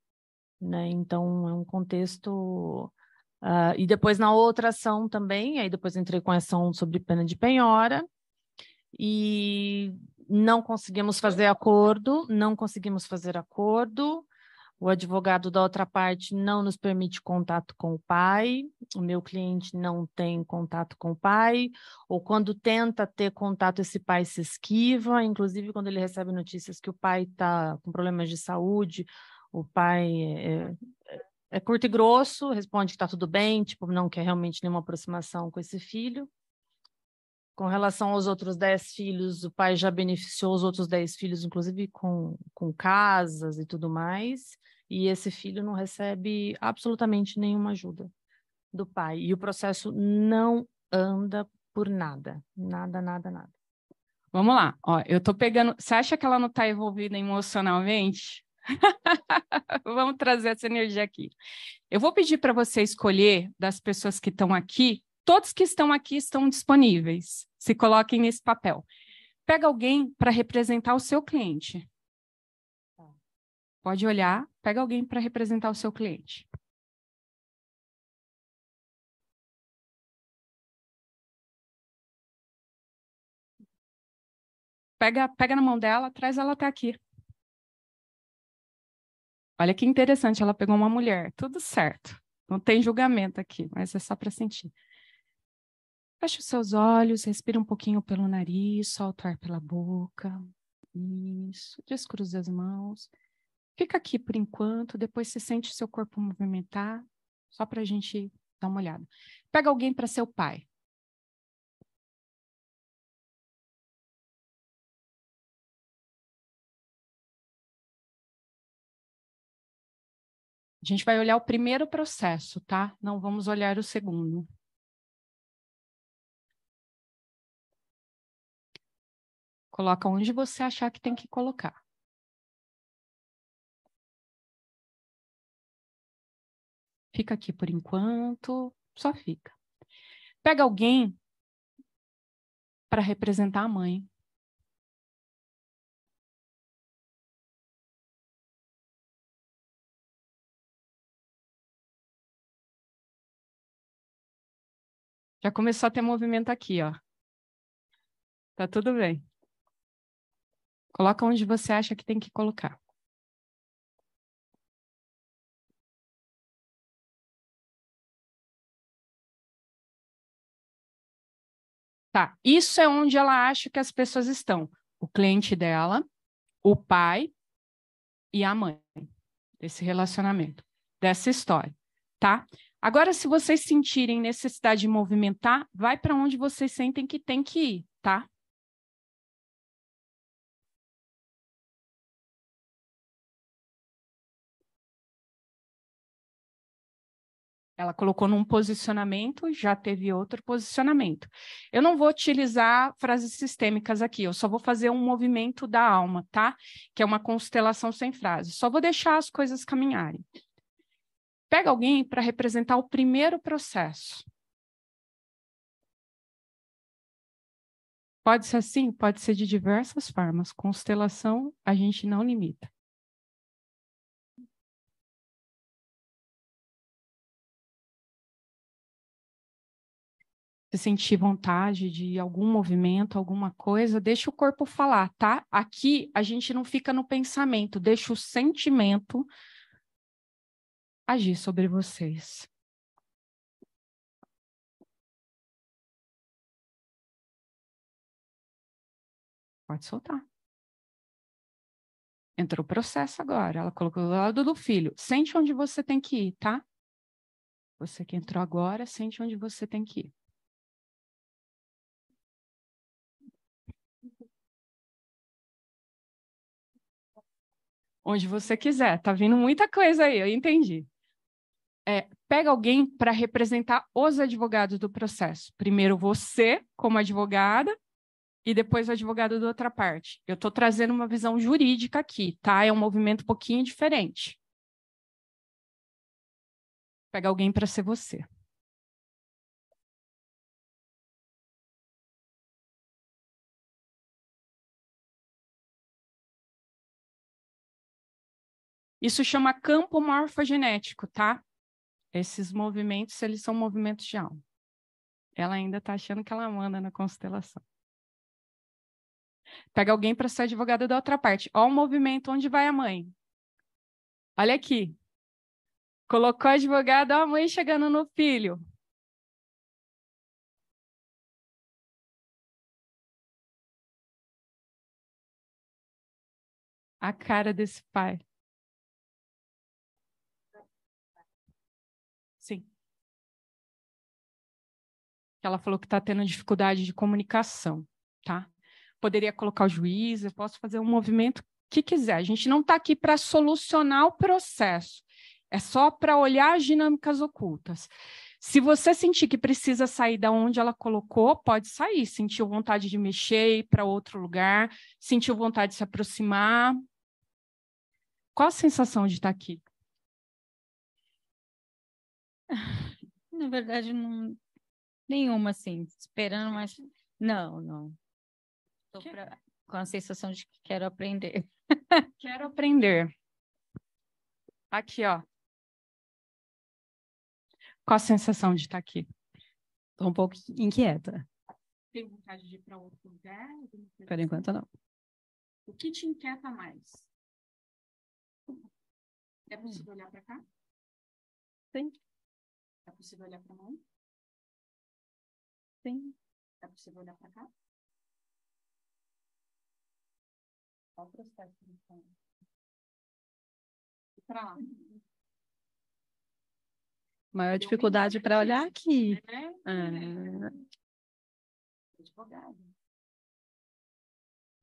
né? Então, é um contexto... e depois, na outra ação também, aí depois entrei com a ação sobre pena de penhora, e não conseguimos fazer acordo, o advogado da outra parte não nos permite contato com o pai, o meu cliente não tem contato com o pai, ou quando tenta ter contato, esse pai se esquiva, inclusive quando ele recebe notícias que o pai está com problemas de saúde, o pai é curto e grosso, responde que está tudo bem, tipo, não quer realmente nenhuma aproximação com esse filho. Com relação aos outros 10 filhos, o pai já beneficiou os outros 10 filhos, inclusive com casas e tudo mais, e esse filho não recebe absolutamente nenhuma ajuda do pai. E o processo não anda por nada. Nada, nada, nada. Vamos lá. Ó, eu tô pegando... Você acha que ela não está envolvida emocionalmente? Vamos trazer essa energia aqui. Eu vou pedir para você escolher das pessoas que estão aqui. Todos que estão aqui estão disponíveis. Se coloquem nesse papel. Pega alguém para representar o seu cliente. Pode olhar. Pega alguém para representar o seu cliente. Pega na mão dela, traz ela até aqui. Olha que interessante, ela pegou uma mulher. Tudo certo. Não tem julgamento aqui, mas é só para sentir. Feche os seus olhos, respira um pouquinho pelo nariz, solta o ar pela boca. Isso. Descruza as mãos. Fica aqui por enquanto, depois você sente o seu corpo movimentar, só para a gente dar uma olhada. Pega alguém para ser o pai. A gente vai olhar o primeiro processo, tá? Não vamos olhar o segundo. Coloca onde você achar que tem que colocar. Fica aqui por enquanto, só fica. Pega alguém para representar a mãe. Já começou a ter movimento aqui, ó. Tá tudo bem. Coloca onde você acha que tem que colocar. Tá, isso é onde ela acha que as pessoas estão. O cliente dela, o pai e a mãe. Desse relacionamento, dessa história, tá? Agora, se vocês sentirem necessidade de movimentar, vai para onde vocês sentem que tem que ir, tá? Ela colocou num posicionamento, já teve outro posicionamento. Eu não vou utilizar frases sistêmicas aqui, eu só vou fazer um movimento da alma, tá? Que é uma constelação sem frase. Só vou deixar as coisas caminharem. Pega alguém para representar o primeiro processo. Pode ser assim? Pode ser de diversas formas. Constelação, a gente não limita. Se sentir vontade de algum movimento, alguma coisa, deixa o corpo falar, tá? Aqui a gente não fica no pensamento, deixa o sentimento agir sobre vocês. Pode soltar. Entrou o processo agora, ela colocou do lado do filho. Sente onde você tem que ir, tá? Você que entrou agora, sente onde você tem que ir. Onde você quiser, tá vindo muita coisa aí, eu entendi. Pega alguém para representar os advogados do processo. Primeiro você, como advogada, e depois o advogado da outra parte. Eu estou trazendo uma visão jurídica aqui, tá? É um movimento um pouquinho diferente. Pega alguém para ser você. Isso chama campo morfogenético, tá? Esses movimentos, eles são movimentos de alma. Ela ainda está achando que ela manda na constelação. Pega alguém para ser advogada da outra parte. Olha o movimento, onde vai a mãe? Olha aqui. Colocou a advogada, olha a mãe chegando no filho. A cara desse pai. Sim. Ela falou que está tendo dificuldade de comunicação, tá? Poderia colocar o juiz, eu posso fazer um movimento que quiser. A gente não está aqui para solucionar o processo, é só para olhar as dinâmicas ocultas. Se você sentir que precisa sair da onde ela colocou, pode sair. Sentiu vontade de mexer, ir para outro lugar, sentiu vontade de se aproximar. Qual a sensação de estar aqui? Na verdade, não, nenhuma, assim, esperando, mas não. Com a sensação de que quero aprender. Quero aprender. Aqui, ó. Qual a sensação de estar aqui? Estou um pouco inquieta. Tem vontade de ir para outro lugar? Por enquanto, não. O que te inquieta mais? É possível olhar para cá? Sim. É possível olhar para a mão? Sim. É possível olhar para cá? Qual o processo? Para lá. Maior dificuldade para olhar aqui. Advogada.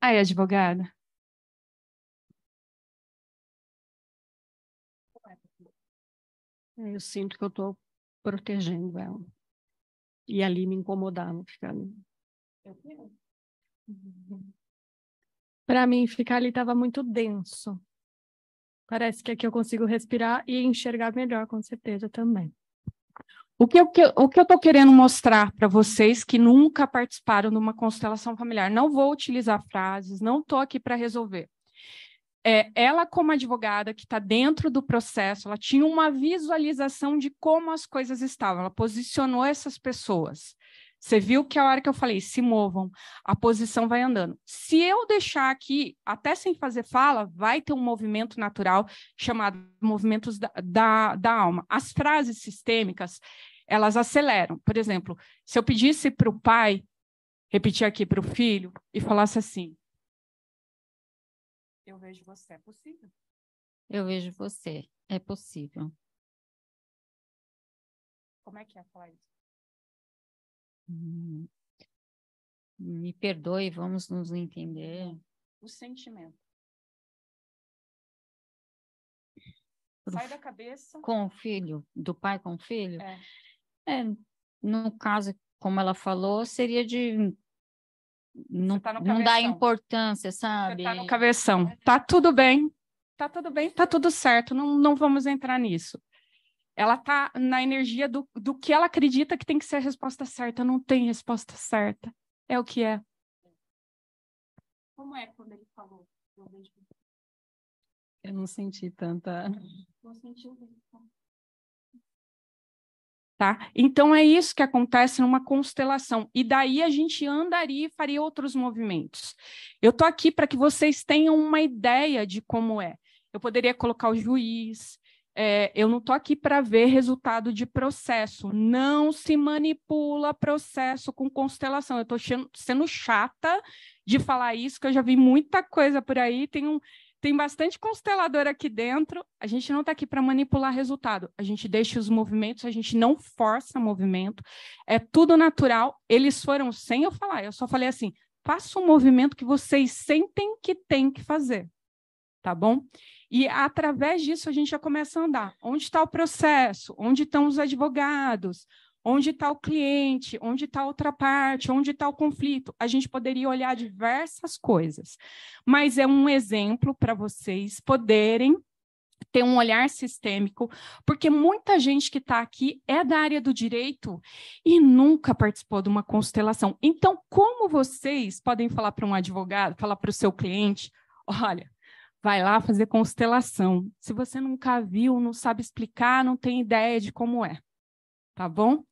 Aí, advogada. Eu sinto que eu estou protegendo ela. E ali me incomodava ficar ali. Para mim, ficar ali estava muito denso. Parece que aqui eu consigo respirar e enxergar melhor, com certeza, também. O que eu estou querendo mostrar para vocês que nunca participaram de uma constelação familiar, não vou utilizar frases, não estou aqui para resolver. Ela, como advogada que está dentro do processo, ela tinha uma visualização de como as coisas estavam, ela posicionou essas pessoas. Você viu que a hora que eu falei, se movam, a posição vai andando. Se eu deixar aqui, até sem fazer fala, vai ter um movimento natural chamado movimentos da alma. As frases sistêmicas, elas aceleram. Por exemplo, se eu pedisse para o pai, repetir aqui para o filho, e falasse assim, eu vejo você, é possível? Eu vejo você, é possível. Como é que é falar isso? Me perdoe, vamos nos entender. O sentimento. Sai da cabeça. Com o filho, do pai com o filho? No caso, como ela falou, seria de não dar importância, sabe? Você tá no cabeção. Tá tudo bem. Tá tudo bem, tá tudo certo. Não vamos entrar nisso. Ela tá na energia do que ela acredita que tem que ser a resposta certa. Não tem resposta certa. É o que é. Como é quando ele falou? Eu não senti tanta... Não sentiu. Tá? Então, é isso que acontece numa constelação. E daí a gente andaria e faria outros movimentos. Eu estou aqui para que vocês tenham uma ideia de como é. Eu poderia colocar o juiz. Eu não estou aqui para ver resultado de processo. Não se manipula processo com constelação. Eu estou sendo chata de falar isso, que eu já vi muita coisa por aí. Tem bastante constelador aqui dentro. A gente não está aqui para manipular resultado. A gente deixa os movimentos, a gente não força movimento. É tudo natural. Eles foram sem eu falar. Eu só falei assim, faça um movimento que vocês sentem que tem que fazer. Tá bom? E, através disso, a gente já começa a andar. Onde está o processo? Onde estão os advogados? Onde está o cliente? Onde está a outra parte? Onde está o conflito? A gente poderia olhar diversas coisas. Mas é um exemplo para vocês poderem ter um olhar sistêmico, porque muita gente que está aqui é da área do direito e nunca participou de uma constelação. Então, como vocês podem falar para um advogado, falar para o seu cliente, olha, vai lá fazer constelação. Se você nunca viu, não sabe explicar, não tem ideia de como é. Tá bom?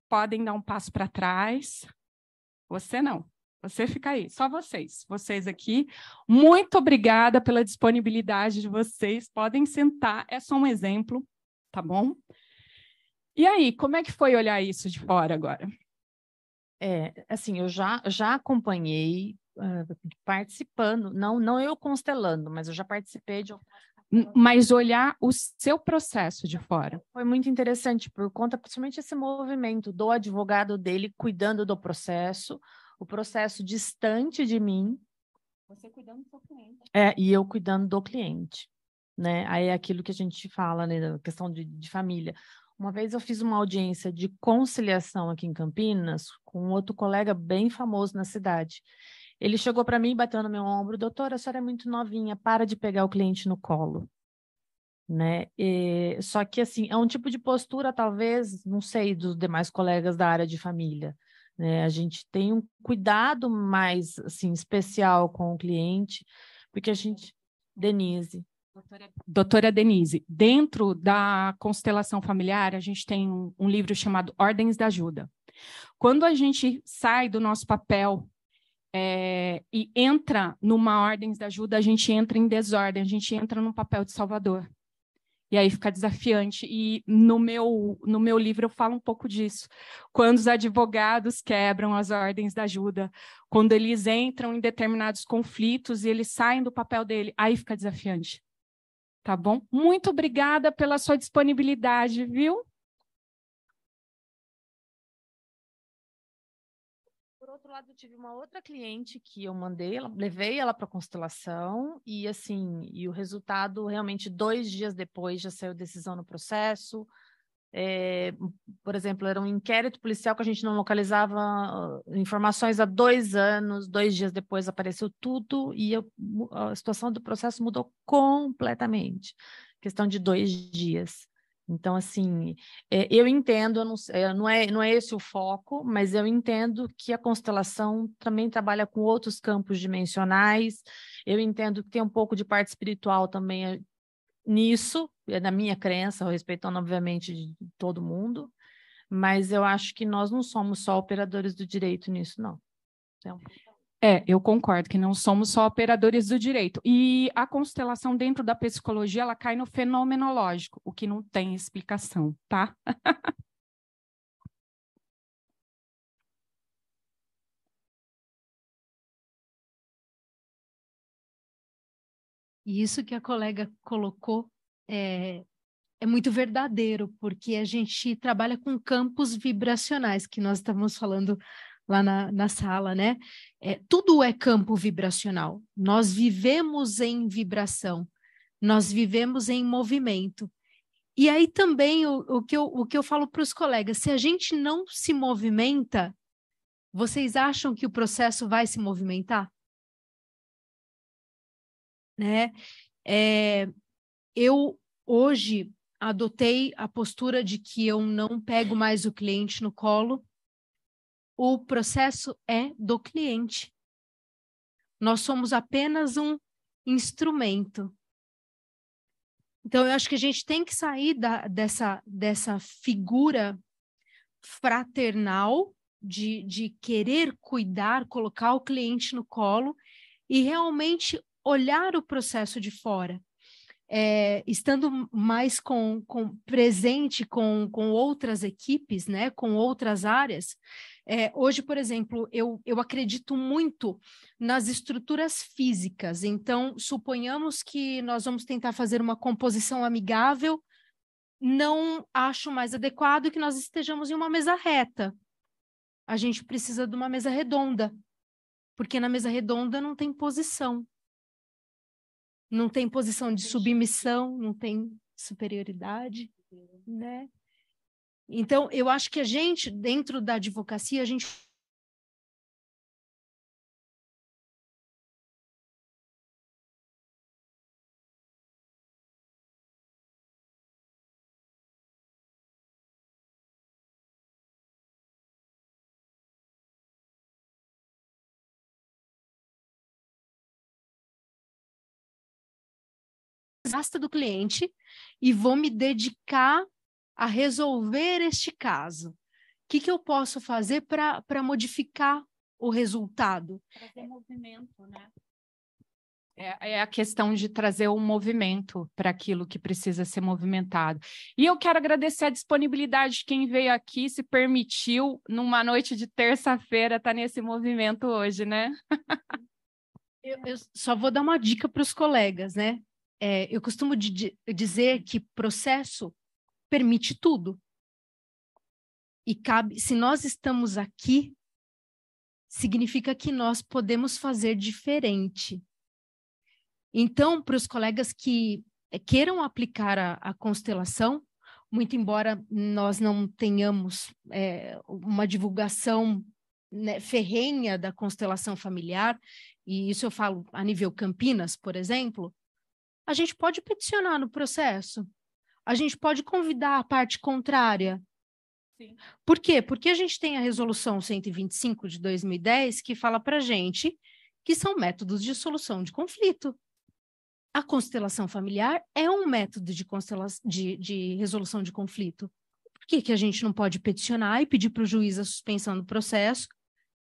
Podem dar um passo para trás. Você não. Você fica aí. Só vocês. Vocês aqui. Muito obrigada pela disponibilidade de vocês. Podem sentar. É só um exemplo. Tá bom? E aí, como é que foi olhar isso de fora agora? Assim, eu já acompanhei participando, não eu constelando, mas eu já participei de... Mas olhar o seu processo de fora. Foi muito interessante, por conta, principalmente esse movimento do advogado dele cuidando do processo, o processo distante de mim. Você cuidando do seu cliente. E eu cuidando do cliente, né? Aí é aquilo que a gente fala, né, da questão de família. Uma vez eu fiz uma audiência de conciliação aqui em Campinas com outro colega bem famoso na cidade. Ele chegou para mim, bateu no meu ombro, doutora, a senhora é muito novinha, para de pegar o cliente no colo. Né? Só que, assim, é um tipo de postura, talvez, não sei, dos demais colegas da área de família. Né? A gente tem um cuidado mais, assim, especial com o cliente, porque a gente... Denise. Doutora Denise, dentro da constelação familiar, a gente tem um livro chamado Ordens da Ajuda. Quando a gente sai do nosso papel e entra numa ordem da ajuda, a gente entra em desordem, a gente entra num papel de salvador. E aí fica desafiante. E no meu livro eu falo um pouco disso. Quando os advogados quebram as ordens da ajuda, quando eles entram em determinados conflitos e eles saem do papel dele, aí fica desafiante. Tá bom? Muito obrigada pela sua disponibilidade, viu? Por outro lado, eu tive uma outra cliente que eu levei ela para a constelação e assim, e o resultado realmente 2 dias depois já saiu decisão no processo. Por exemplo, era um inquérito policial que a gente não localizava informações há 2 anos, 2 dias depois apareceu tudo e a situação do processo mudou completamente. Questão de 2 dias. Então, assim, eu entendo, não é esse o foco, mas eu entendo que a constelação também trabalha com outros campos dimensionais, eu entendo que tem um pouco de parte espiritual também nisso, na minha crença, respeitando, obviamente, de todo mundo, mas eu acho que nós não somos só operadores do direito nisso, não. Eu concordo que não somos só operadores do direito. E a constelação dentro da psicologia, ela cai no fenomenológico, o que não tem explicação, tá? E isso que a colega colocou é muito verdadeiro, porque a gente trabalha com campos vibracionais, que nós estávamos falando lá na sala, né? Tudo é campo vibracional. Nós vivemos em vibração, nós vivemos em movimento. E aí também o que eu falo para os colegas, se a gente não se movimenta, vocês acham que o processo vai se movimentar? Né? Eu hoje adotei a postura de que eu não pego mais o cliente no colo. O processo é do cliente. Nós somos apenas um instrumento. Então, eu acho que a gente tem que sair dessa figura fraternal de querer cuidar, colocar o cliente no colo e realmente olhar o processo de fora. Estando mais presente com outras equipes, né, com outras áreas. Hoje, por exemplo, eu acredito muito nas estruturas físicas. Então, suponhamos que nós vamos tentar fazer uma composição amigável, não acho mais adequado que nós estejamos em uma mesa reta. A gente precisa de uma mesa redonda, porque na mesa redonda não tem posição. Não tem posição de submissão, não tem superioridade, né? Então, eu acho que a gente, dentro da advocacia, a gente... Desgasta do cliente e vou me dedicar a resolver este caso. O que eu posso fazer para modificar o resultado? Trazer movimento, né? É a questão de trazer o movimento para aquilo que precisa ser movimentado. E eu quero agradecer a disponibilidade de quem veio aqui, se permitiu, numa noite de terça-feira, estar nesse movimento hoje, né? Eu só vou dar uma dica para os colegas, né? Eu costumo dizer que processo permite tudo. E cabe, se nós estamos aqui, significa que nós podemos fazer diferente. Então, para os colegas que queiram aplicar a constelação, muito embora nós não tenhamos uma divulgação, né, ferrenha da constelação familiar, e isso eu falo a nível Campinas, por exemplo, a gente pode peticionar no processo, a gente pode convidar a parte contrária. Sim. Por quê? Porque a gente tem a resolução 125 de 2010 que fala para a gente que são métodos de solução de conflito. A constelação familiar é um método de resolução de conflito. Por que a gente não pode peticionar e pedir para o juiz a suspensão do processo,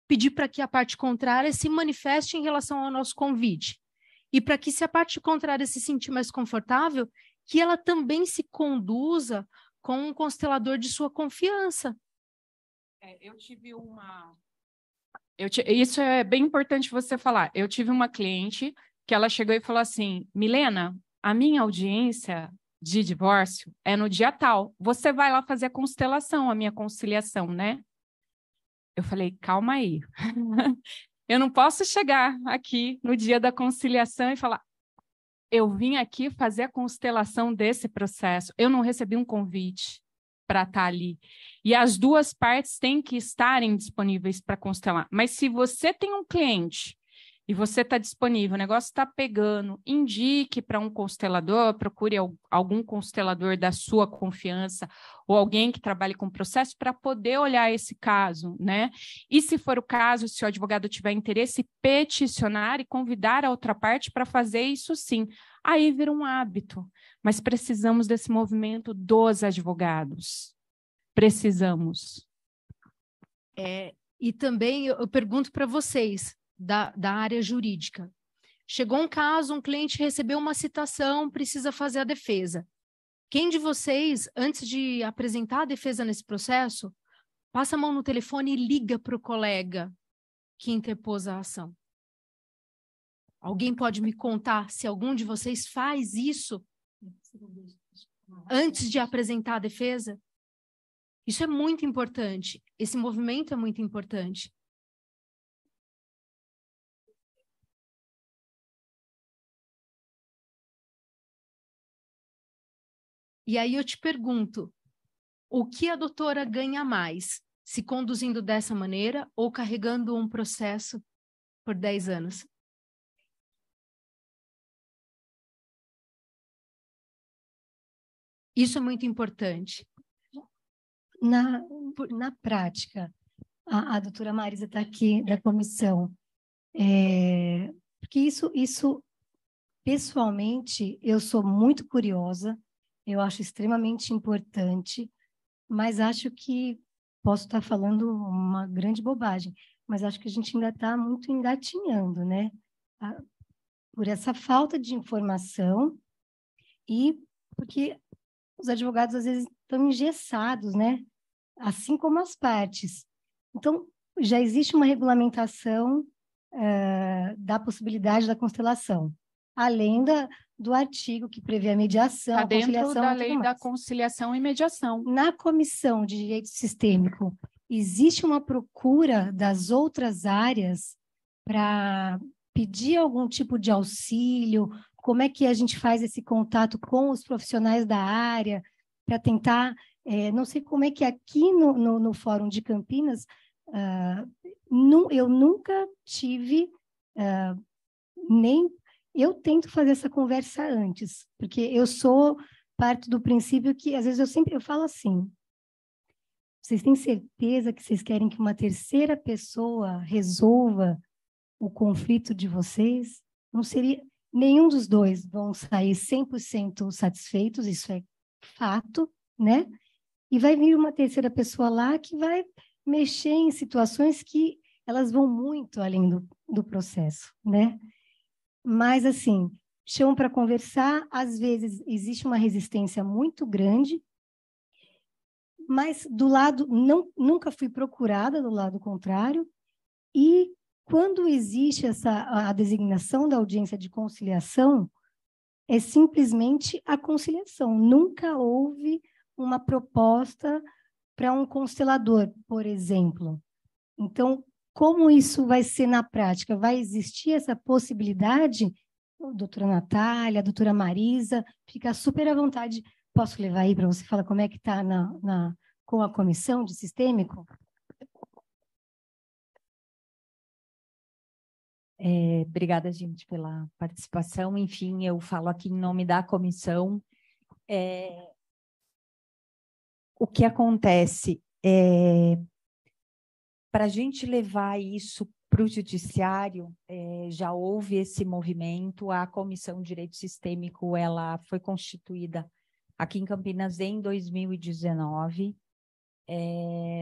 pedir para que a parte contrária se manifeste em relação ao nosso convite? E para que, se a parte contrária se sentir mais confortável, que ela também se conduza com um constelador de sua confiança. Eu tive uma... Isso é bem importante você falar. Eu tive uma cliente que ela chegou e falou assim, Milena, a minha audiência de divórcio é no dia tal. Você vai lá fazer a constelação, a minha conciliação, né? Eu falei, calma aí. Eu não posso chegar aqui no dia da conciliação e falar, eu vim aqui fazer a constelação desse processo. Eu não recebi um convite para estar ali. E as duas partes têm que estarem disponíveis para constelar. Mas se você tem um cliente e você está disponível, o negócio está pegando, indique para um constelador, procure algum constelador da sua confiança ou alguém que trabalhe com o processo para poder olhar esse caso, né? E se for o caso, se o advogado tiver interesse, peticionar e convidar a outra parte para fazer isso sim. Aí vira um hábito, mas precisamos desse movimento dos advogados. Precisamos. E também eu pergunto para vocês, da área jurídica. Chegou um caso, um cliente recebeu uma citação, precisa fazer a defesa. Quem de vocês, antes de apresentar a defesa nesse processo, passa a mão no telefone e liga para o colega que interpôs a ação? Alguém pode me contar se algum de vocês faz isso antes de apresentar a defesa? Isso é muito importante. Esse movimento é muito importante. E aí eu te pergunto, o que a doutora ganha mais, se conduzindo dessa maneira ou carregando um processo por 10 anos? Isso é muito importante. Na prática, a doutora Marisa está aqui da comissão, porque isso, pessoalmente, eu sou muito curiosa, eu acho extremamente importante, mas acho que posso estar falando uma grande bobagem, mas acho que a gente ainda está muito engatinhando, né? Por essa falta de informação e porque os advogados, às vezes, estão engessados, né? Assim como as partes. Então, já existe uma regulamentação da possibilidade da constelação, além do artigo que prevê a mediação, Está a dentro conciliação da e tudo lei mais. da conciliação e mediação. Na Comissão de Direito Sistêmico, existe uma procura das outras áreas para pedir algum tipo de auxílio? Como é que a gente faz esse contato com os profissionais da área para tentar... não sei como é que aqui no Fórum de Campinas, eu nunca tive nem... Eu tento fazer essa conversa antes, porque eu sou parte do princípio que, às vezes, eu falo assim, vocês têm certeza que vocês querem que uma terceira pessoa resolva o conflito de vocês? Não seria... Nenhum dos dois vão sair 100% satisfeitos, isso é fato, né? E vai vir uma terceira pessoa lá que vai mexer em situações que elas vão muito além do processo, né? Mas, assim, chamam para conversar, às vezes existe uma resistência muito grande, mas do lado, nunca fui procurada do lado contrário, e quando existe a designação da audiência de conciliação, é simplesmente a conciliação. Nunca houve uma proposta para um constelador, por exemplo. Então, como isso vai ser na prática? Vai existir essa possibilidade? A doutora Natália, a doutora Marisa, fica super à vontade. Posso levar aí para você falar como é que está com a comissão de sistêmico? Obrigada, gente, pela participação. Enfim, eu falo aqui em nome da comissão. O que acontece para a gente levar isso para o judiciário, já houve esse movimento. A Comissão de Direito Sistêmico ela foi constituída aqui em Campinas em 2019.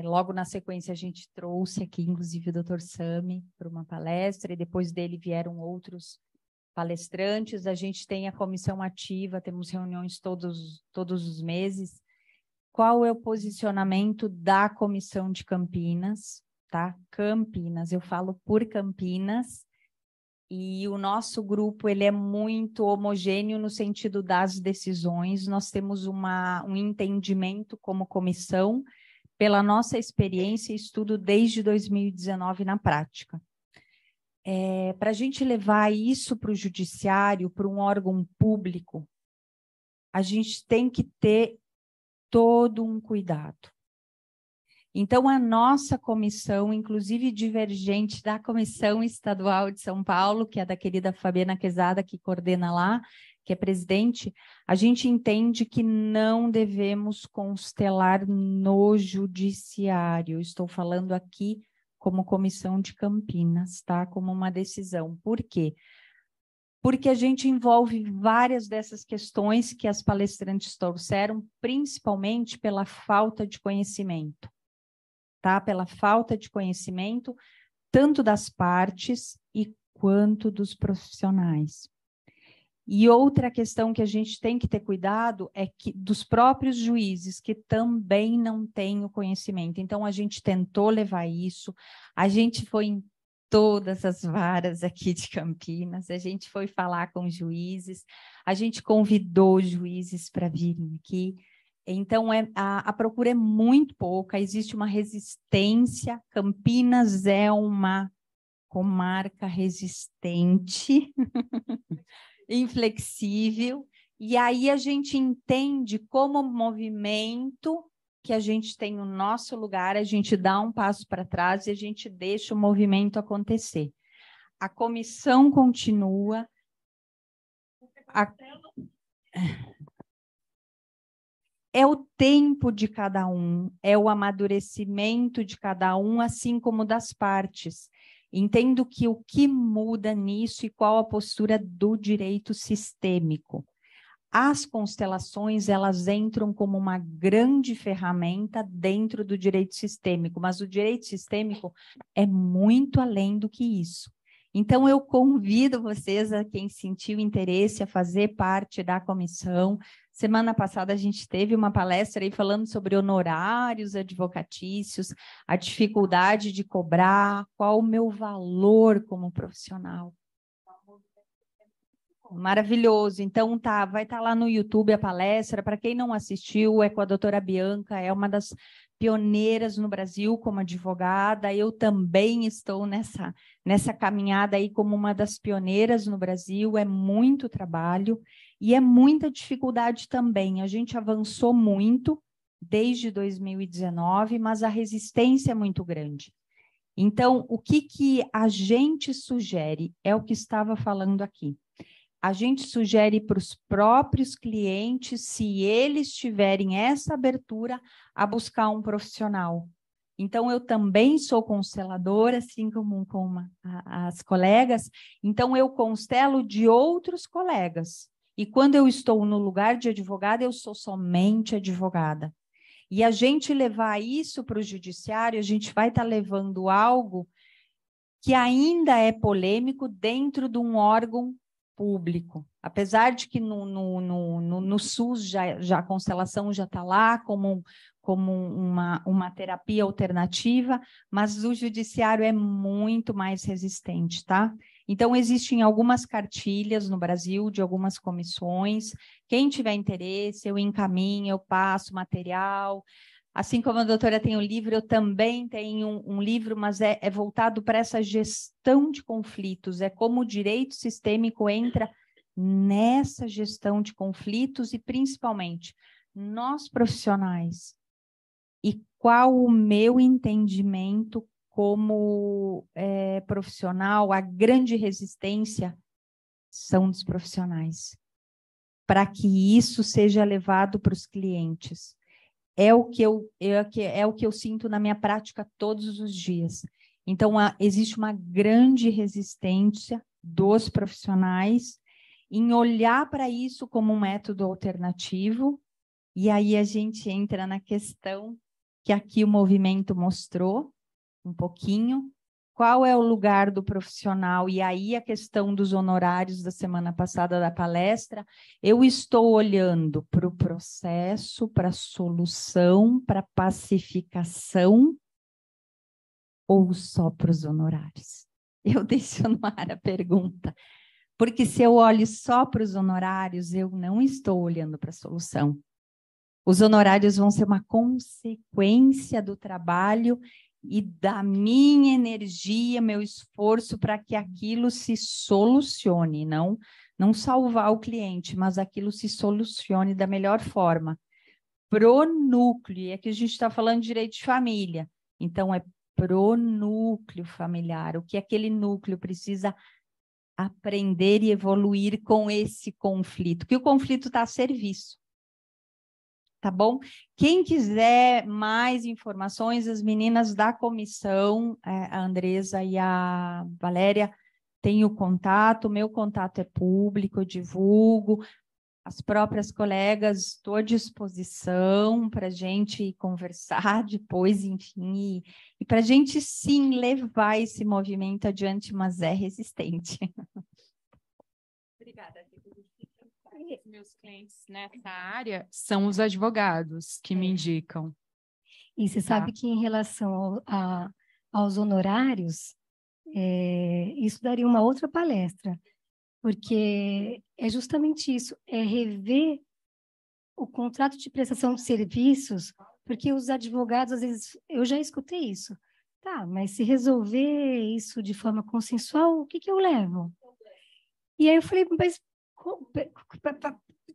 Logo na sequência, a gente trouxe aqui, inclusive, o Dr. Sami para uma palestra, e depois dele vieram outros palestrantes, a gente tem a comissão ativa, temos reuniões todos os meses. Qual é o posicionamento da comissão de Campinas, tá? Campinas, eu falo por Campinas, e o nosso grupo ele é muito homogêneo no sentido das decisões. Nós temos um entendimento como comissão pela nossa experiência e estudo desde 2019 na prática. Para a gente levar isso para o judiciário, para um órgão público, a gente tem que ter todo um cuidado. Então, a nossa comissão, inclusive divergente da Comissão Estadual de São Paulo, que é da querida Fabiana Quezada, que coordena lá, que é presidente, a gente entende que não devemos constelar no judiciário. Estou falando aqui como comissão de Campinas, tá? Como uma decisão. Por quê? Porque a gente envolve várias dessas questões que as palestrantes trouxeram, principalmente pela falta de conhecimento, tá? Pela falta de conhecimento, tanto das partes quanto dos profissionais. E outra questão que a gente tem que ter cuidado é que dos próprios juízes, que também não têm o conhecimento. Então, a gente tentou levar isso, a gente foi em todas as varas aqui de Campinas, a gente foi falar com juízes, a gente convidou juízes para virem aqui. Então, a procura é muito pouca, existe uma resistência. Campinas é uma comarca resistente, inflexível, e aí a gente entende como movimento que a gente tem no nosso lugar, a gente dá um passo para trás e a gente deixa o movimento acontecer. A comissão continua. É o tempo de cada um, é o amadurecimento de cada um, assim como das partes. Entendo que o que muda nisso e qual a postura do direito sistêmico. As constelações, elas entram como uma grande ferramenta dentro do direito sistêmico, mas o direito sistêmico é muito além do que isso. Então, eu convido vocês, a quem sentiu interesse, a fazer parte da comissão. Semana passada a gente teve uma palestra aí falando sobre honorários advocatícios, a dificuldade de cobrar, qual o meu valor como profissional. Maravilhoso. Então, vai estar lá no YouTube a palestra. Para quem não assistiu, é com a doutora Bianca, é uma das pioneiras no Brasil como advogada. Eu também estou nessa caminhada aí como uma das pioneiras no Brasil. É muito trabalho e é muita dificuldade também. A gente avançou muito desde 2019, mas a resistência é muito grande. Então, o que a gente sugere é o que estava falando aqui. A gente sugere para os próprios clientes, se eles tiverem essa abertura, a buscar um profissional. Então, eu também sou consteladora, assim como as colegas, então eu constelo de outros colegas. E quando eu estou no lugar de advogada, eu sou somente advogada. E a gente levar isso para o judiciário, a gente vai estar levando algo que ainda é polêmico dentro de um órgão público, apesar de que no SUS já a constelação já está lá como uma terapia alternativa, mas o judiciário é muito mais resistente, tá? Então, existem algumas cartilhas no Brasil de algumas comissões. Quem tiver interesse, eu encaminho, eu passo material. Assim como a doutora tem um livro, eu também tenho um livro, mas é voltado para essa gestão de conflitos, é como o direito sistêmico entra nessa gestão de conflitos e, principalmente, nós profissionais. E qual o meu entendimento como profissional, a grande resistência são dos profissionais, para que isso seja levado para os clientes. É o que eu sinto na minha prática todos os dias. Então, existe uma grande resistência dos profissionais em olhar para isso como um método alternativo, e aí a gente entra na questão que aqui o movimento mostrou um pouquinho, qual é o lugar do profissional? E aí a questão dos honorários da semana passada da palestra, eu estou olhando para o processo, para a solução, para a pacificação, ou só para os honorários? Eu deixo no ar a pergunta, porque se eu olho só para os honorários, eu não estou olhando para a solução. Os honorários vão ser uma consequência do trabalho e da minha energia, meu esforço para que aquilo se solucione, não salvar o cliente, mas aquilo se solucione da melhor forma. Pro núcleo, e aqui a gente está falando de direito de família, então é pro núcleo familiar, o que aquele núcleo precisa aprender e evoluir com esse conflito, que o conflito está a serviço. Tá bom? Quem quiser mais informações, as meninas da comissão, a Andresa e a Valéria, têm o contato, meu contato é público, eu divulgo, as próprias colegas, estou à disposição para a gente conversar depois, enfim, e para a gente, sim, levar esse movimento adiante, mas é resistente. Obrigada. Meus clientes nessa área são os advogados que me indicam. E você sabe que em relação aos honorários, isso daria uma outra palestra, porque é justamente isso, é rever o contrato de prestação de serviços, porque os advogados, às vezes, eu já escutei isso. Tá, mas se resolver isso de forma consensual, o que que eu levo? E aí eu falei, mas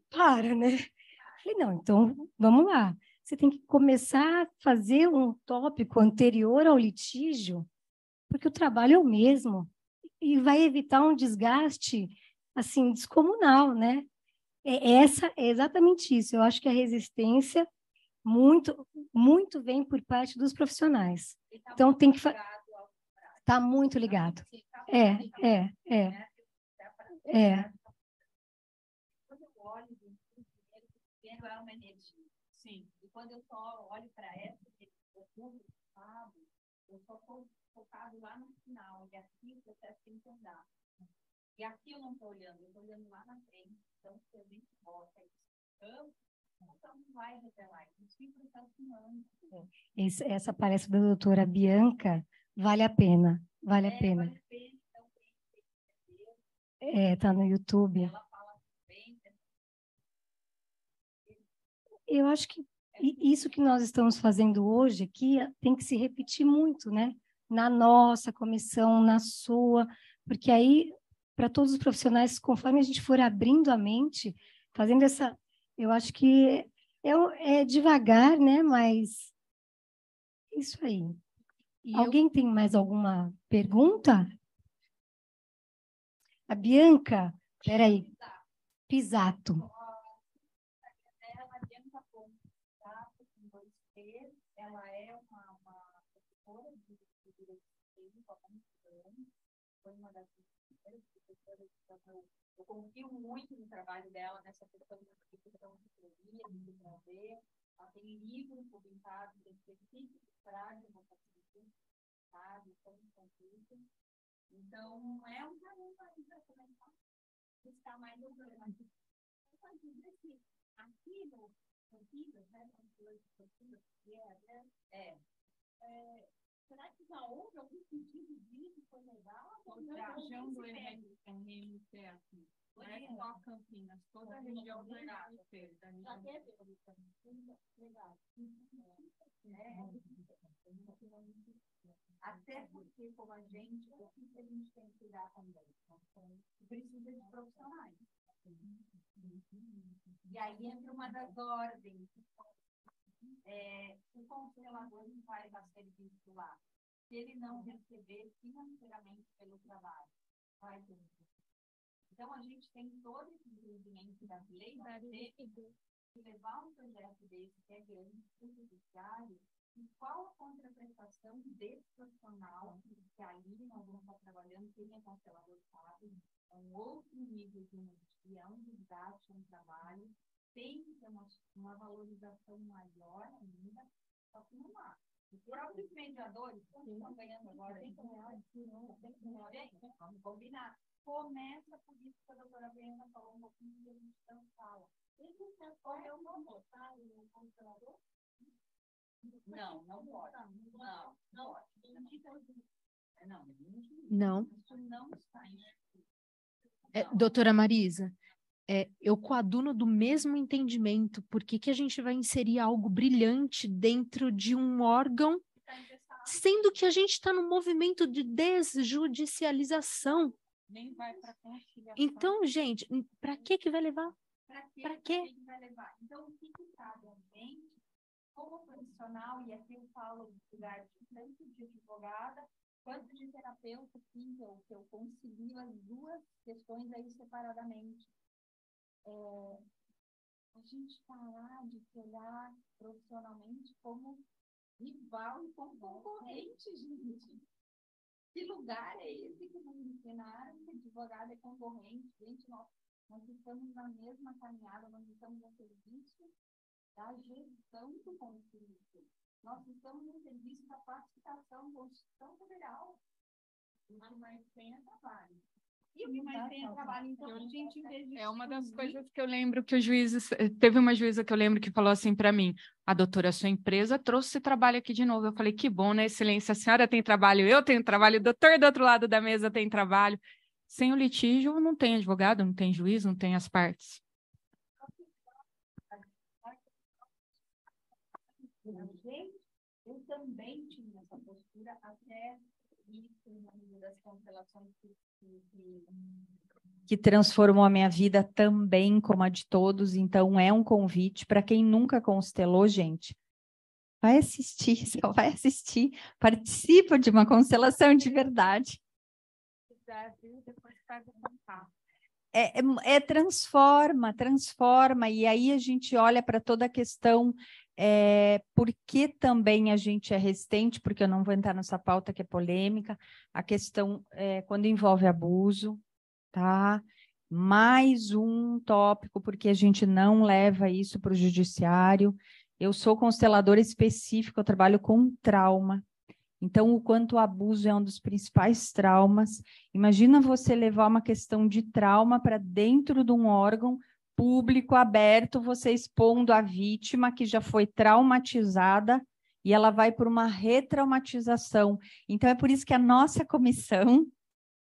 para, né? Falei, não, então vamos lá. Você tem que começar a fazer um tópico anterior ao litígio, porque o trabalho é o mesmo e vai evitar um desgaste assim descomunal, né? É exatamente isso. Eu acho que a resistência muito vem por parte dos profissionais. Então tem que tá muito ligado. É. É uma energia. Sim. E quando eu só olho para essa, eu só estou focado lá no final, e aqui o processo tem que andar. E aqui eu não estou olhando, eu estou olhando lá na frente. Então, se a gente bota isso, então não vai revelar. Isso fica o processo humano. Essa palestra da doutora Bianca vale a pena. Vale a pena. Vale a pena. Tá no YouTube. Ela fala bem. Eu acho que isso que nós estamos fazendo hoje aqui tem que se repetir muito, né? Na nossa comissão, na sua, porque aí, para todos os profissionais, conforme a gente for abrindo a mente, fazendo essa... Eu acho que é devagar, né? Mas isso aí. Alguém tem mais alguma pergunta? A Bianca, peraí, Pisato. Ela é uma professora de direito sistêmico há muitos anos, foi uma das primeiras professoras, então eu confio muito no trabalho dela nessa questão de discussão de teoria, de desenvolver. Ela tem livros publicados específicos para a democracia, sabe, como conflito. Então, é um caminho para começar a buscar mais alternativas. Eu posso dizer que aqui no Campinas, né, será que já houve algum sentido disso? Foi legal? Já do RMT aqui. Não é só Campinas, toda a região do RMT. Já teve legal. Até porque, como a gente, o que a gente tem que cuidar também? Precisa de profissionais. E aí entra uma das ordens. O congelador não vai dar serviço lá. Se ele não receber financeiramente pelo trabalho, vai ter. Então, a gente tem todo esse entendimento das leis de levar um projeto desse, que é grande, para o judiciário, e qual a contraprestação desse profissional, que ali nós vamos estar trabalhando, quem é constelador sabe, é um outro nível de energia, é um desgaste, é um trabalho, tem que ter uma valorização maior ainda, só que não há. Os próprios mediadores, quando estão ganhando agora R$100, vamos combinar. Começa por isso que a doutora Brenda falou um pouquinho que a gente não fala. Esse transforma eu vou botar no congelador? Não, não pode. Não. Não. Isso não está em Doutora Marisa, eu coaduno do mesmo entendimento. Por que a gente vai inserir algo brilhante dentro de um órgão, sendo que a gente está no movimento de desjudicialização? Nem vai para conciliação. Então, gente, para que vai levar? Para quê? Vai levar? Então, o que cabe a gente, como profissional, e aqui eu falo do lugar de tanto de advogada, quanto de terapeuta, sim, que eu concilio as duas questões aí separadamente. A gente parar de se olhar profissionalmente como rival e como concorrente, gente. Que lugar é esse que nos ensinaram que advogado é concorrente? Gente, nós estamos na mesma caminhada, nós estamos no serviço da gestão do conflito. Nós estamos no serviço da pacificação, Constituição Federal. O que mais tem é trabalho. E o que mais tem é trabalho, então a gente, em vez de... É uma das coisas que eu lembro que os juízes... Teve uma juíza que eu lembro que falou assim para mim: a doutora, sua empresa trouxe esse trabalho aqui de novo. Eu falei, que bom, né, excelência? A senhora tem trabalho, eu tenho trabalho, o doutor do outro lado da mesa tem trabalho. Sem o litígio, não tem advogado, não tem juiz, não tem as partes. Eu também tinha essa postura até isso, uma das constelações que transformou a minha vida também, como a de todos. Então, é um convite para quem nunca constelou, gente. Vai assistir, só vai assistir. Participa de uma constelação de verdade. Transforma, e aí a gente olha para toda a questão, por que também a gente é resistente, porque eu não vou entrar nessa pauta que é polêmica, a questão quando envolve abuso, tá? Mais um tópico, porque a gente não leva isso para o judiciário. Eu sou consteladora específica, eu trabalho com trauma. Então, o quanto o abuso é um dos principais traumas. Imagina você levar uma questão de trauma para dentro de um órgão público, aberto, você expondo a vítima que já foi traumatizada e ela vai por uma retraumatização. Então, é por isso que a nossa comissão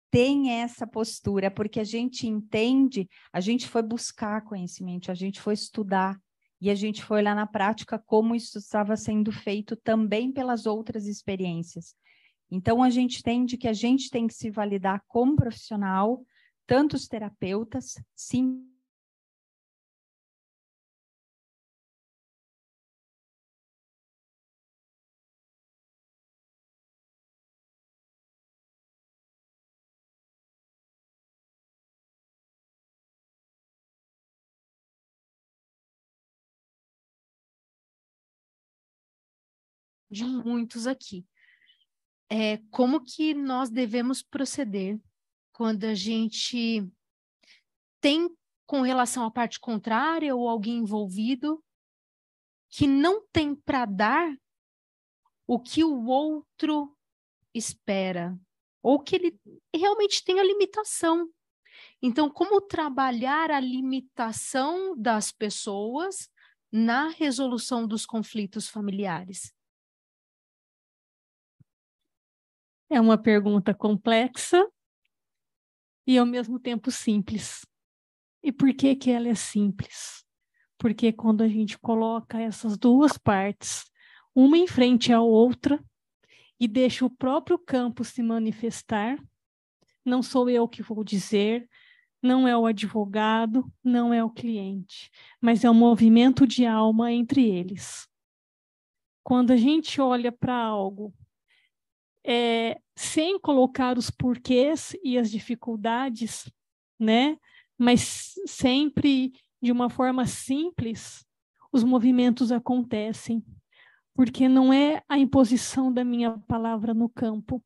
tem essa postura, porque a gente entende, a gente foi buscar conhecimento, a gente foi estudar, e a gente foi olhar na prática como isso estava sendo feito também pelas outras experiências. Então, a gente entende que a gente tem que se validar como profissional, tanto os terapeutas, sim. De muitos aqui. Como que nós devemos proceder quando a gente tem, com relação à parte contrária ou alguém envolvido, que não tem para dar o que o outro espera, ou que ele realmente tem a limitação. Então, como trabalhar a limitação das pessoas na resolução dos conflitos familiares? É uma pergunta complexa e, ao mesmo tempo, simples. E por que que ela é simples? Porque quando a gente coloca essas duas partes, uma em frente à outra, e deixa o próprio campo se manifestar, não sou eu que vou dizer, não é o advogado, não é o cliente, mas é um movimento de alma entre eles. Quando a gente olha para algo sem colocar os porquês e as dificuldades, né? Mas sempre de uma forma simples, os movimentos acontecem, porque não é a imposição da minha palavra no campo,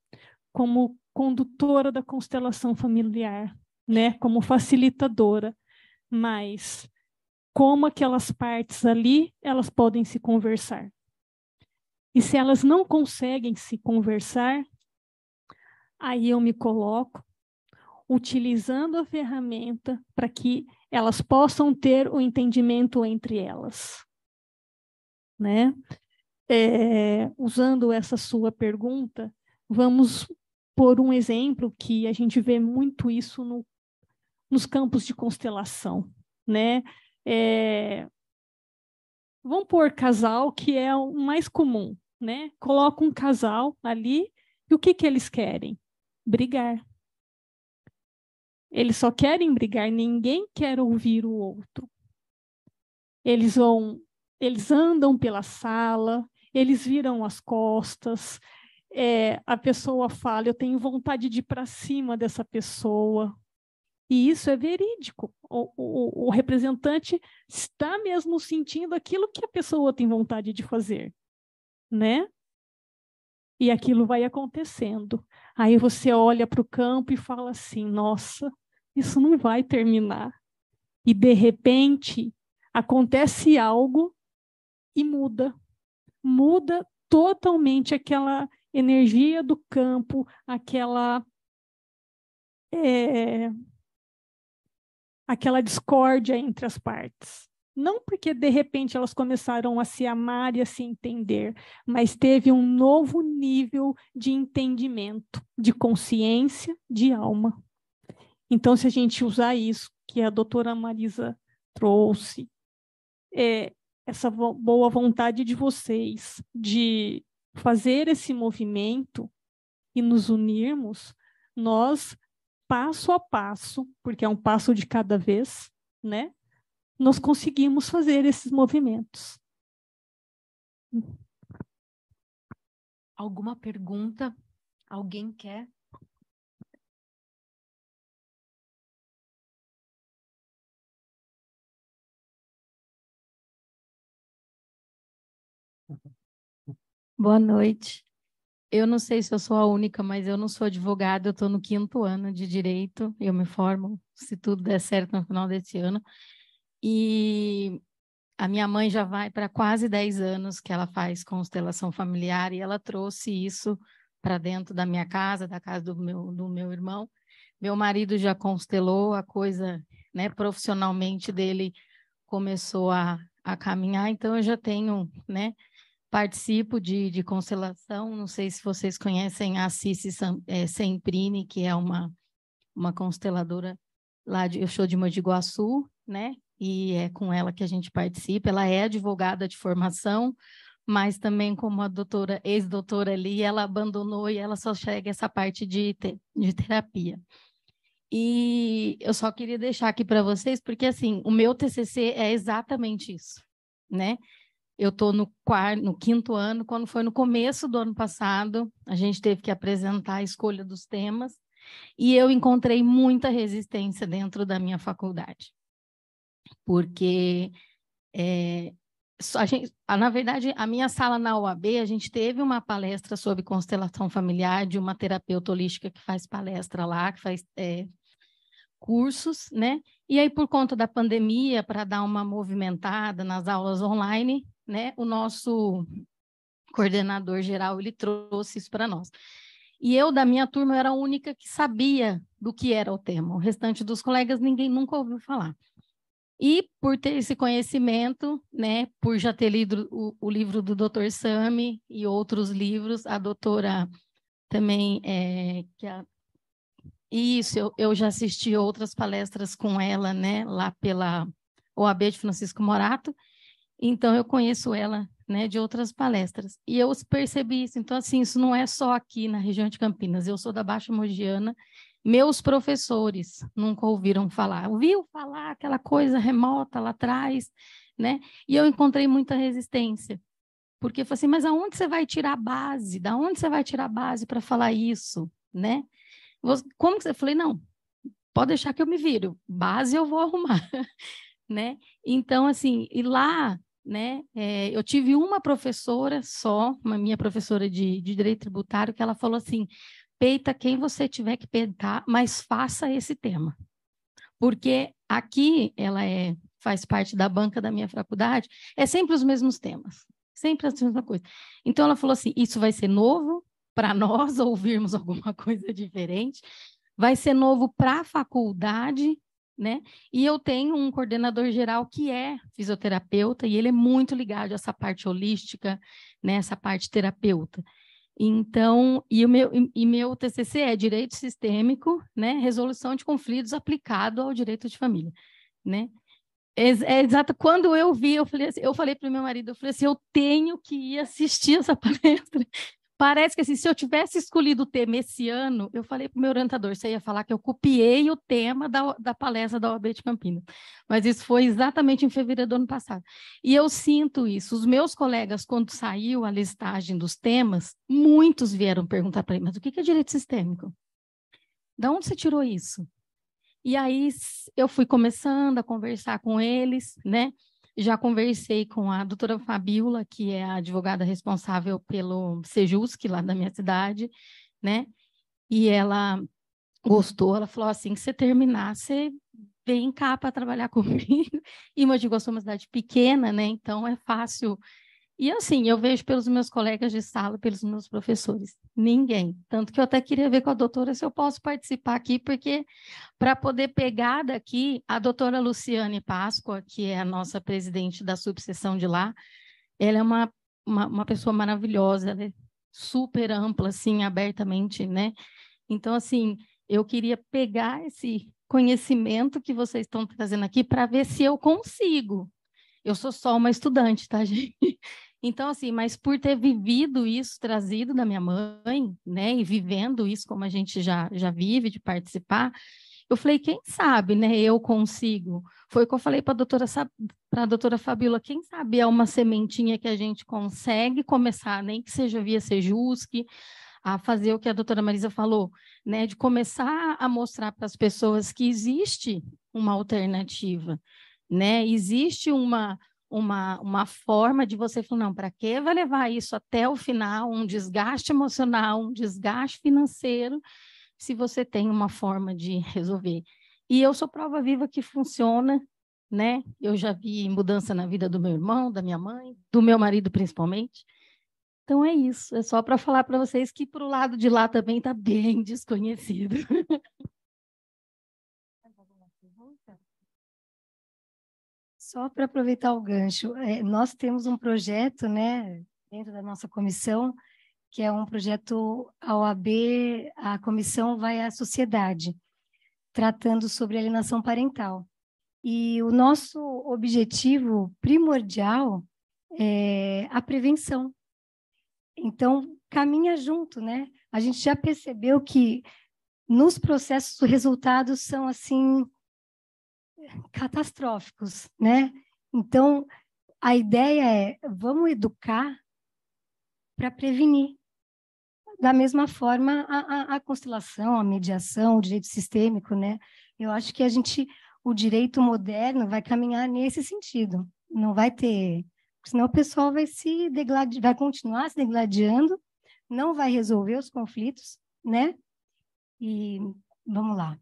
como condutora da constelação familiar, né? Como facilitadora, mas como aquelas partes ali, elas podem se conversar. E se elas não conseguem se conversar, aí eu me coloco utilizando a ferramenta para que elas possam ter o entendimento entre elas, né? Usando essa sua pergunta, vamos por um exemplo que a gente vê muito isso nos campos de constelação, né? Vamos pôr casal, que é o mais comum, né? Coloca um casal ali e o que eles querem? Brigar. Eles só querem brigar, ninguém quer ouvir o outro. Eles andam pela sala, eles viram as costas, a pessoa fala, eu tenho vontade de ir para cima dessa pessoa. E isso é verídico. O representante está mesmo sentindo aquilo que a pessoa tem vontade de fazer, né? E aquilo vai acontecendo. Aí você olha para o campo e fala assim, nossa, isso não vai terminar. E, de repente, acontece algo e muda. Muda totalmente aquela energia do campo, aquela discórdia entre as partes. Não porque, de repente, elas começaram a se amar e a se entender, mas teve um novo nível de entendimento, de consciência, de alma. Então, se a gente usar isso que a doutora Marisa trouxe, essa boa vontade de vocês de fazer esse movimento e nos unirmos, nós, passo a passo, porque é um passo de cada vez, né? Nós conseguimos fazer esses movimentos. Alguma pergunta? Alguém quer? Boa noite. Eu não sei se eu sou a única, mas eu não sou advogada, eu estou no 5º ano de Direito, eu me formo, se tudo der certo, no final desse ano. E a minha mãe já vai para quase 10 anos que ela faz constelação familiar e ela trouxe isso para dentro da minha casa, da casa do meu irmão. Meu marido já constelou, a coisa, né, profissionalmente dele começou a caminhar, então eu já tenho, né, participo de constelação. Não sei se vocês conhecem a Cici Semprini, que é uma consteladora lá eu sou de Mogi Guaçu, né? E é com ela que a gente participa. Ela é advogada de formação, mas também como a ex-doutora ali, ela abandonou e ela só chega essa parte de terapia. E eu só queria deixar aqui para vocês, porque assim, o meu TCC é exatamente isso, né? Eu estou no 5º ano, quando foi no começo do ano passado, a gente teve que apresentar a escolha dos temas, e eu encontrei muita resistência dentro da minha faculdade, porque, na verdade, a minha sala na UAB, a gente teve uma palestra sobre constelação familiar de uma terapeuta holística que faz palestra lá, que faz cursos, né? E aí, por conta da pandemia, para dar uma movimentada nas aulas online, né, o nosso coordenador geral, ele trouxe isso para nós. E eu, da minha turma, eu era a única que sabia do que era o tema. O restante dos colegas, ninguém nunca ouviu falar. E por ter esse conhecimento, né, por já ter lido o livro do Dr. Sami e outros livros, a doutora também, eu já assisti outras palestras com ela, né, lá pela OAB de Francisco Morato, então eu conheço ela, né, de outras palestras. E eu percebi isso. Então, assim, isso não é só aqui na região de Campinas. Eu sou da Baixa Mogiana. Meus professores nunca ouviram falar. Ouviu falar aquela coisa remota lá atrás, né? E eu encontrei muita resistência. Porque eu falei assim, mas aonde você vai tirar a base? Da onde você vai tirar a base para falar isso, né? Como que você... Eu falei, não, pode deixar que eu me viro. Base eu vou arrumar, né? Então, assim, e lá... né? Eu tive uma professora só, uma minha professora de Direito Tributário, que ela falou assim, peita quem você tiver que peitar, mas faça esse tema. Porque aqui ela faz parte da banca da minha faculdade, é sempre os mesmos temas. sempre a mesma coisa. Então, ela falou assim, isso vai ser novo para nós ouvirmos alguma coisa diferente, vai ser novo para a faculdade, né? E eu tenho um coordenador geral que é fisioterapeuta e ele é muito ligado a essa parte holística, né? Essa parte terapeuta. Então, meu TCC é Direito Sistêmico, né? Resolução de conflitos aplicado ao direito de família, né? É exato. Quando eu vi, eu falei para o meu marido, eu falei assim, eu tenho que ir assistir essa palestra. Parece que assim, se eu tivesse escolhido o tema esse ano, eu falei para o meu orientador, você ia falar que eu copiei o tema da palestra da OAB de Campinas. Mas isso foi exatamente em fevereiro do ano passado. E eu sinto isso. Os meus colegas, quando saiu a listagem dos temas, muitos vieram perguntar para mim, mas o que é direito sistêmico? De onde você tirou isso? E aí eu fui começando a conversar com eles, né? Já conversei com a doutora Fabiola, que é a advogada responsável pelo Sejusc, lá da minha cidade, né? E ela gostou, ela falou assim, que você terminar, você vem cá para trabalhar comigo. E Mogi Guaçu é uma cidade pequena, né? Então é fácil. E assim, eu vejo pelos meus colegas de sala, pelos meus professores, ninguém. Tanto que eu até queria ver com a doutora se eu posso participar aqui, porque para poder pegar daqui, a doutora Luciane Páscoa, que é a nossa presidente da subseção de lá, ela é uma pessoa maravilhosa, ela é super ampla, assim, abertamente, né? Então, assim, eu queria pegar esse conhecimento que vocês estão trazendo aqui para ver se eu consigo. Eu sou só uma estudante, tá, gente? Então, assim, mas por ter vivido isso, trazido da minha mãe, né, e vivendo isso como a gente já vive, de participar, eu falei, quem sabe, né, eu consigo. Foi o que eu falei para a doutora Fabiola, quem sabe é uma sementinha que a gente consegue começar, nem que seja via Sejusc, a fazer o que a doutora Marisa falou, né, de começar a mostrar para as pessoas que existe uma alternativa, né, existe uma forma de você falar, não, para que vai levar isso até o final, um desgaste emocional, um desgaste financeiro, se você tem uma forma de resolver. E eu sou prova viva que funciona, né? Eu já vi mudança na vida do meu irmão, da minha mãe, do meu marido principalmente. Então é isso, é só para falar para vocês que para o lado de lá também está bem desconhecido. Só para aproveitar o gancho, nós temos um projeto, né, dentro da nossa comissão, que é um projeto a OAB, a comissão vai à sociedade, tratando sobre alienação parental. E o nosso objetivo primordial é a prevenção. Então, caminha junto, né? A gente já percebeu que nos processos os resultados são, assim, catastróficos, né? Então, a ideia é, vamos educar para prevenir. Da mesma forma, a constelação, a mediação, o direito sistêmico, né? Eu acho que o direito moderno vai caminhar nesse sentido. Não vai ter... Senão o pessoal vai vai continuar se degladiando, não vai resolver os conflitos, né? E vamos lá.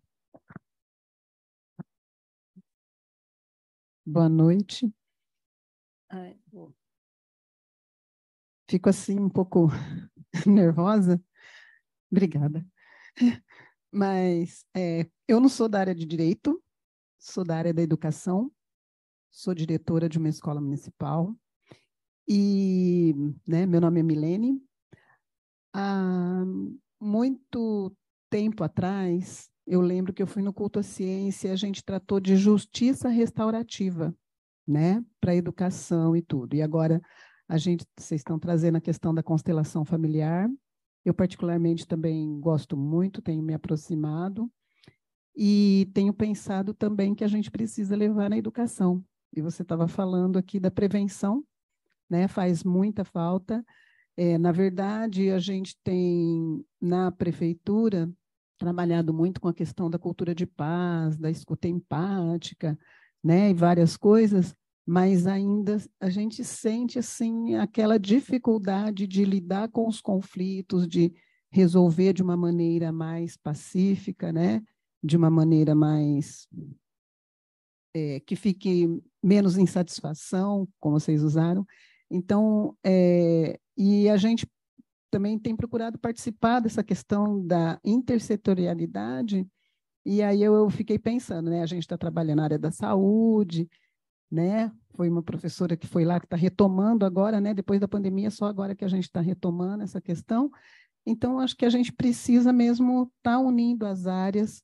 Boa noite. Fico assim um pouco nervosa. Obrigada. Mas eu não sou da área de direito, sou da área da educação, sou diretora de uma escola municipal e, né, meu nome é Milene. Há muito tempo atrás, eu lembro que eu fui no Culto à Ciência e a gente tratou de justiça restaurativa, né, para a educação e tudo. E agora vocês estão trazendo a questão da constelação familiar. Eu particularmente também gosto muito, tenho me aproximado e tenho pensado também que a gente precisa levar na educação. E você estava falando aqui da prevenção, né? Faz muita falta. Na verdade, a gente tem na prefeitura trabalhado muito com a questão da cultura de paz, da escuta empática, né? E várias coisas, mas ainda a gente sente assim aquela dificuldade de lidar com os conflitos, de resolver de uma maneira mais pacífica, né? De uma maneira mais que fique menos insatisfação, como vocês usaram. Então, e a gente também tem procurado participar dessa questão da intersetorialidade, e aí eu fiquei pensando, né? A gente está trabalhando na área da saúde, né? Foi uma professora que foi lá que está retomando agora, né? Depois da pandemia, só agora que a gente está retomando essa questão. Então, acho que a gente precisa mesmo estar unindo as áreas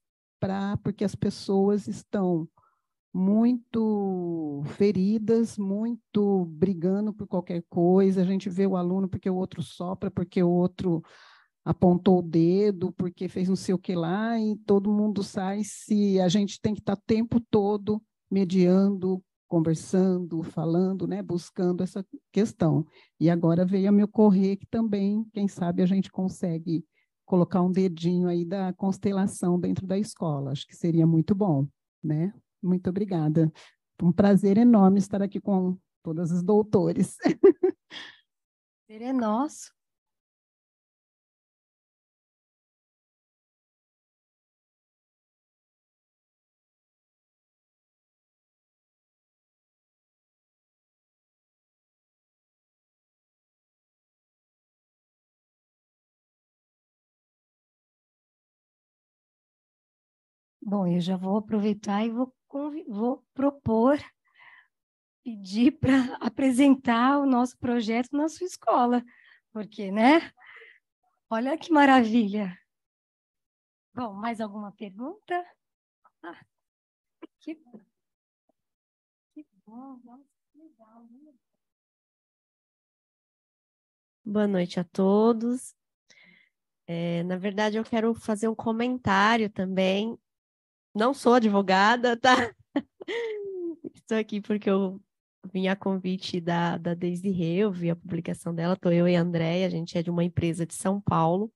porque as pessoas estão muito feridas, muito brigando por qualquer coisa. A gente vê o aluno porque o outro sopra, porque o outro apontou o dedo, porque fez não sei o que lá, e todo mundo sai. Se a gente tem que estar o tempo todo mediando, conversando, falando, né, buscando essa questão. E agora veio a me ocorrer que também, quem sabe, a gente consegue colocar um dedinho aí da constelação dentro da escola. Acho que seria muito bom, né? Muito obrigada. Um prazer enorme estar aqui com todos os doutores. Prazer é nosso. Bom, eu já vou aproveitar e vou propor, pedir para apresentar o nosso projeto na sua escola, porque, né? Olha que maravilha. Bom, mais alguma pergunta? Ah, que bom, nossa, que legal. Boa noite a todos. Na verdade, eu quero fazer um comentário também. Não sou advogada, tá? Estou aqui porque eu vim a convite da Desirê, eu vi a publicação dela, estou eu e a Andréia, a gente é de uma empresa de São Paulo,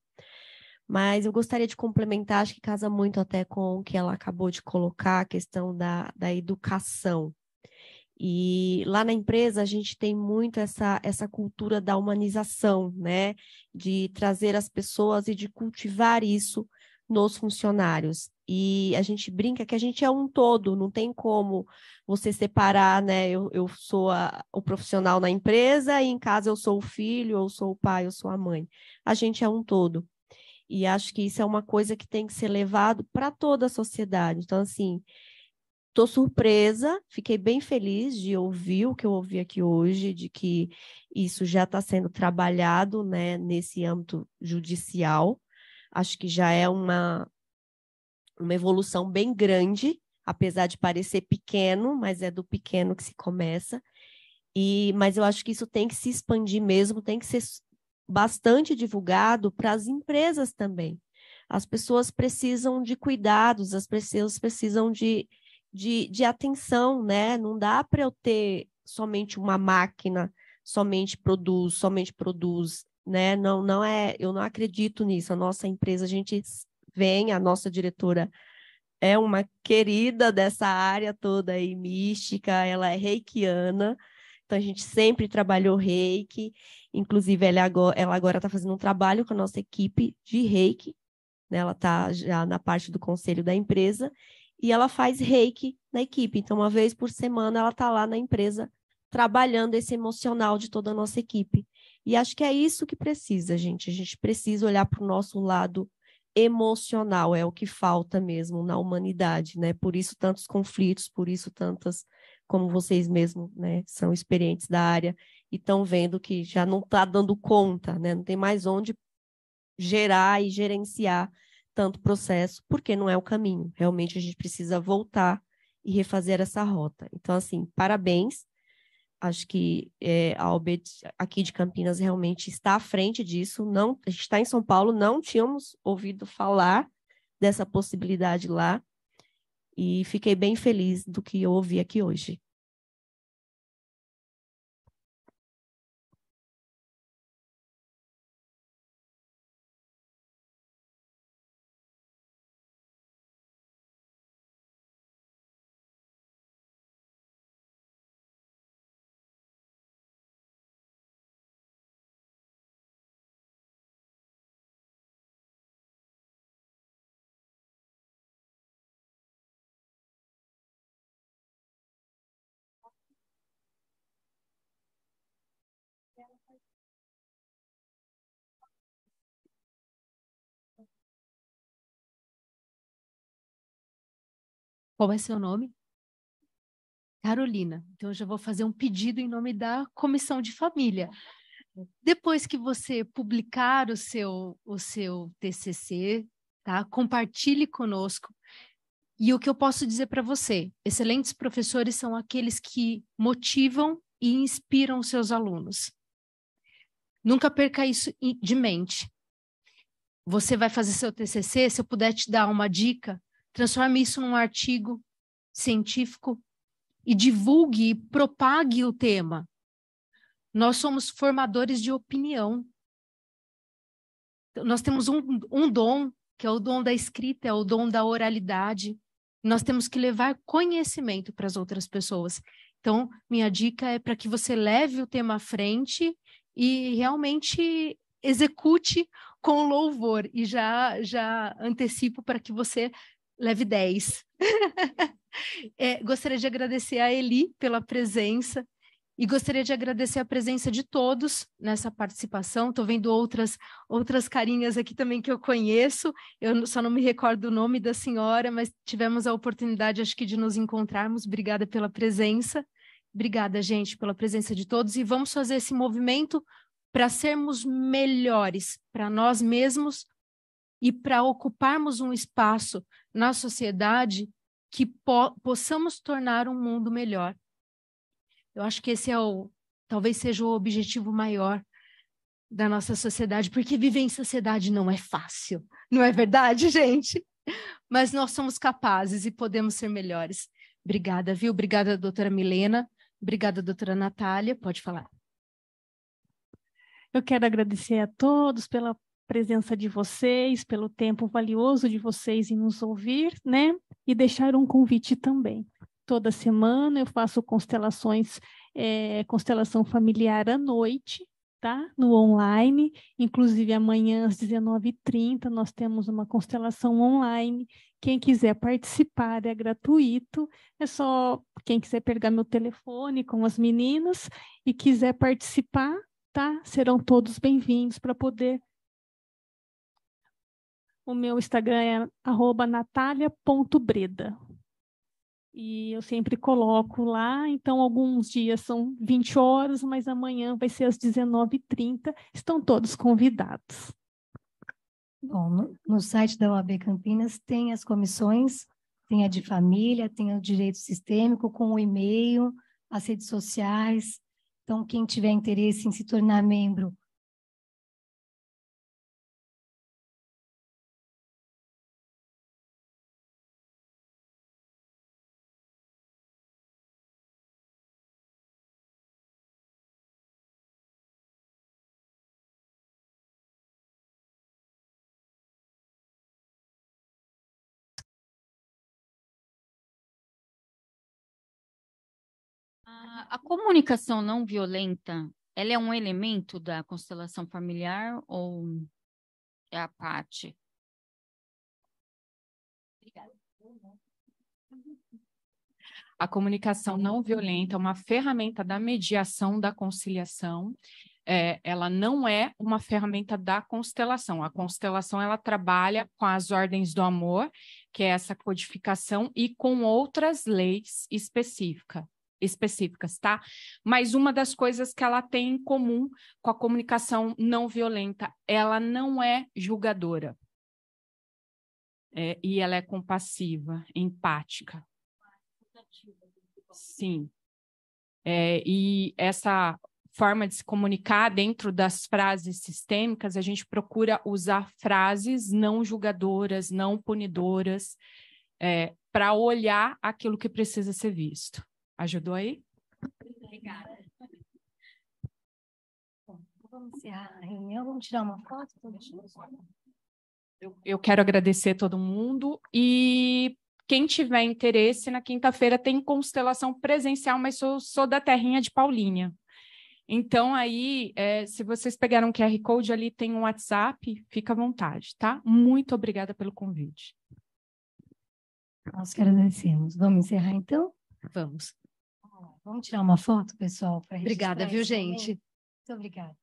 mas eu gostaria de complementar, acho que casa muito até com o que ela acabou de colocar, a questão da educação. E lá na empresa a gente tem muito essa cultura da humanização, né? De trazer as pessoas e de cultivar isso nos funcionários. E a gente brinca que a gente é um todo, não tem como você separar, né? Eu sou o profissional na empresa e em casa eu sou o filho, eu sou o pai, eu sou a mãe. A gente é um todo. E acho que isso é uma coisa que tem que ser levado para toda a sociedade. Então, assim, estou surpresa, fiquei bem feliz de ouvir o que eu ouvi aqui hoje, de que isso já está sendo trabalhado, né, nesse âmbito judicial. Acho que já é uma evolução bem grande, apesar de parecer pequeno, mas é do pequeno que se começa. Mas eu acho que isso tem que se expandir mesmo, tem que ser bastante divulgado para as empresas também. As pessoas precisam de cuidados, as pessoas precisam de atenção, né? Não dá para eu ter somente uma máquina, somente produz, né? Não é, eu não acredito nisso. A nossa empresa, a gente vem, a nossa diretora é uma querida dessa área toda aí, mística, ela é reikiana, então a gente sempre trabalhou reiki, inclusive ela agora está fazendo um trabalho com a nossa equipe de reiki, né? Ela está já na parte do conselho da empresa, e ela faz reiki na equipe, então uma vez por semana ela está lá na empresa trabalhando esse emocional de toda a nossa equipe. E acho que é isso que precisa, gente. A gente precisa olhar para o nosso lado emocional, é o que falta mesmo na humanidade, né? Por isso tantos conflitos, por isso tantas, como vocês mesmos, né, são experientes da área e estão vendo que já não está dando conta, né? Não tem mais onde gerar e gerenciar tanto processo, porque não é o caminho. Realmente a gente precisa voltar e refazer essa rota. Então, assim, parabéns. Acho que a OB aqui de Campinas realmente está à frente disso. Não, a gente está em São Paulo, não tínhamos ouvido falar dessa possibilidade lá e fiquei bem feliz do que eu ouvi aqui hoje. Qual é seu nome? Carolina. Então, eu já vou fazer um pedido em nome da Comissão de Família. Depois que você publicar o seu TCC, tá? Compartilhe conosco. E o que eu posso dizer para você? Excelentes professores são aqueles que motivam e inspiram seus alunos. Nunca perca isso de mente. Você vai fazer seu TCC, se eu puder te dar uma dica, transforme isso num artigo científico e divulgue e propague o tema. Nós somos formadores de opinião. Nós temos um dom, que é o dom da escrita, é o dom da oralidade. Nós temos que levar conhecimento para as outras pessoas. Então, minha dica é para que você leve o tema à frente e realmente execute com louvor. E já antecipo para que você leve 10. Gostaria de agradecer a Eli pela presença e gostaria de agradecer a presença de todos nessa participação. Estou vendo outras carinhas aqui também que eu conheço. Eu só não me recordo o nome da senhora, mas tivemos a oportunidade, acho que, de nos encontrarmos. Obrigada pela presença. Obrigada, gente, pela presença de todos. E vamos fazer esse movimento para sermos melhores para nós mesmos e para ocuparmos um espaço na sociedade que possamos tornar um mundo melhor. Eu acho que esse talvez seja o objetivo maior da nossa sociedade, porque viver em sociedade não é fácil, não é verdade, gente? Mas nós somos capazes e podemos ser melhores. Obrigada, viu? Obrigada, doutora Milena. Obrigada, doutora Natália. Pode falar. Eu quero agradecer a todos pela presença de vocês, pelo tempo valioso de vocês em nos ouvir, né? E deixar um convite também. Toda semana eu faço constelações, constelação familiar à noite, tá? No online, inclusive amanhã às 19h30 nós temos uma constelação online. Quem quiser participar é gratuito, é só quem quiser pegar meu telefone com as meninas e quiser participar, tá? Serão todos bem-vindos para poder. O meu Instagram é @natalia.breda. E eu sempre coloco lá, então alguns dias são 20 horas, mas amanhã vai ser às 19h30. Estão todos convidados. Bom, no site da OAB Campinas tem as comissões, tem a de família, tem o direito sistêmico, com o e-mail, as redes sociais. Então, quem tiver interesse em se tornar membro, A comunicação não violenta, ela é um elemento da constelação familiar ou é a parte? Obrigada. A comunicação não violenta é uma ferramenta da mediação, da conciliação. Ela não é uma ferramenta da constelação. A constelação ela trabalha com as ordens do amor, que é essa codificação, e com outras leis específicas, tá? Mas uma das coisas que ela tem em comum com a comunicação não violenta, ela não é julgadora. E ela é compassiva, empática. Sim. E essa forma de se comunicar dentro das frases sistêmicas, a gente procura usar frases não julgadoras, não punidoras, para olhar aquilo que precisa ser visto. Ajudou aí? Obrigada. Bom, vamos encerrar a reunião, vamos tirar uma foto? Eu quero agradecer todo mundo e quem tiver interesse, na quinta-feira tem constelação presencial, mas sou da terrinha de Paulínia. Então, aí, se vocês pegaram o QR Code, ali tem um WhatsApp, fica à vontade, tá? Muito obrigada pelo convite. Nós que agradecemos. Vamos encerrar, então? Vamos. Vamos tirar uma foto, pessoal? Obrigada, viu, gente? Muito obrigada.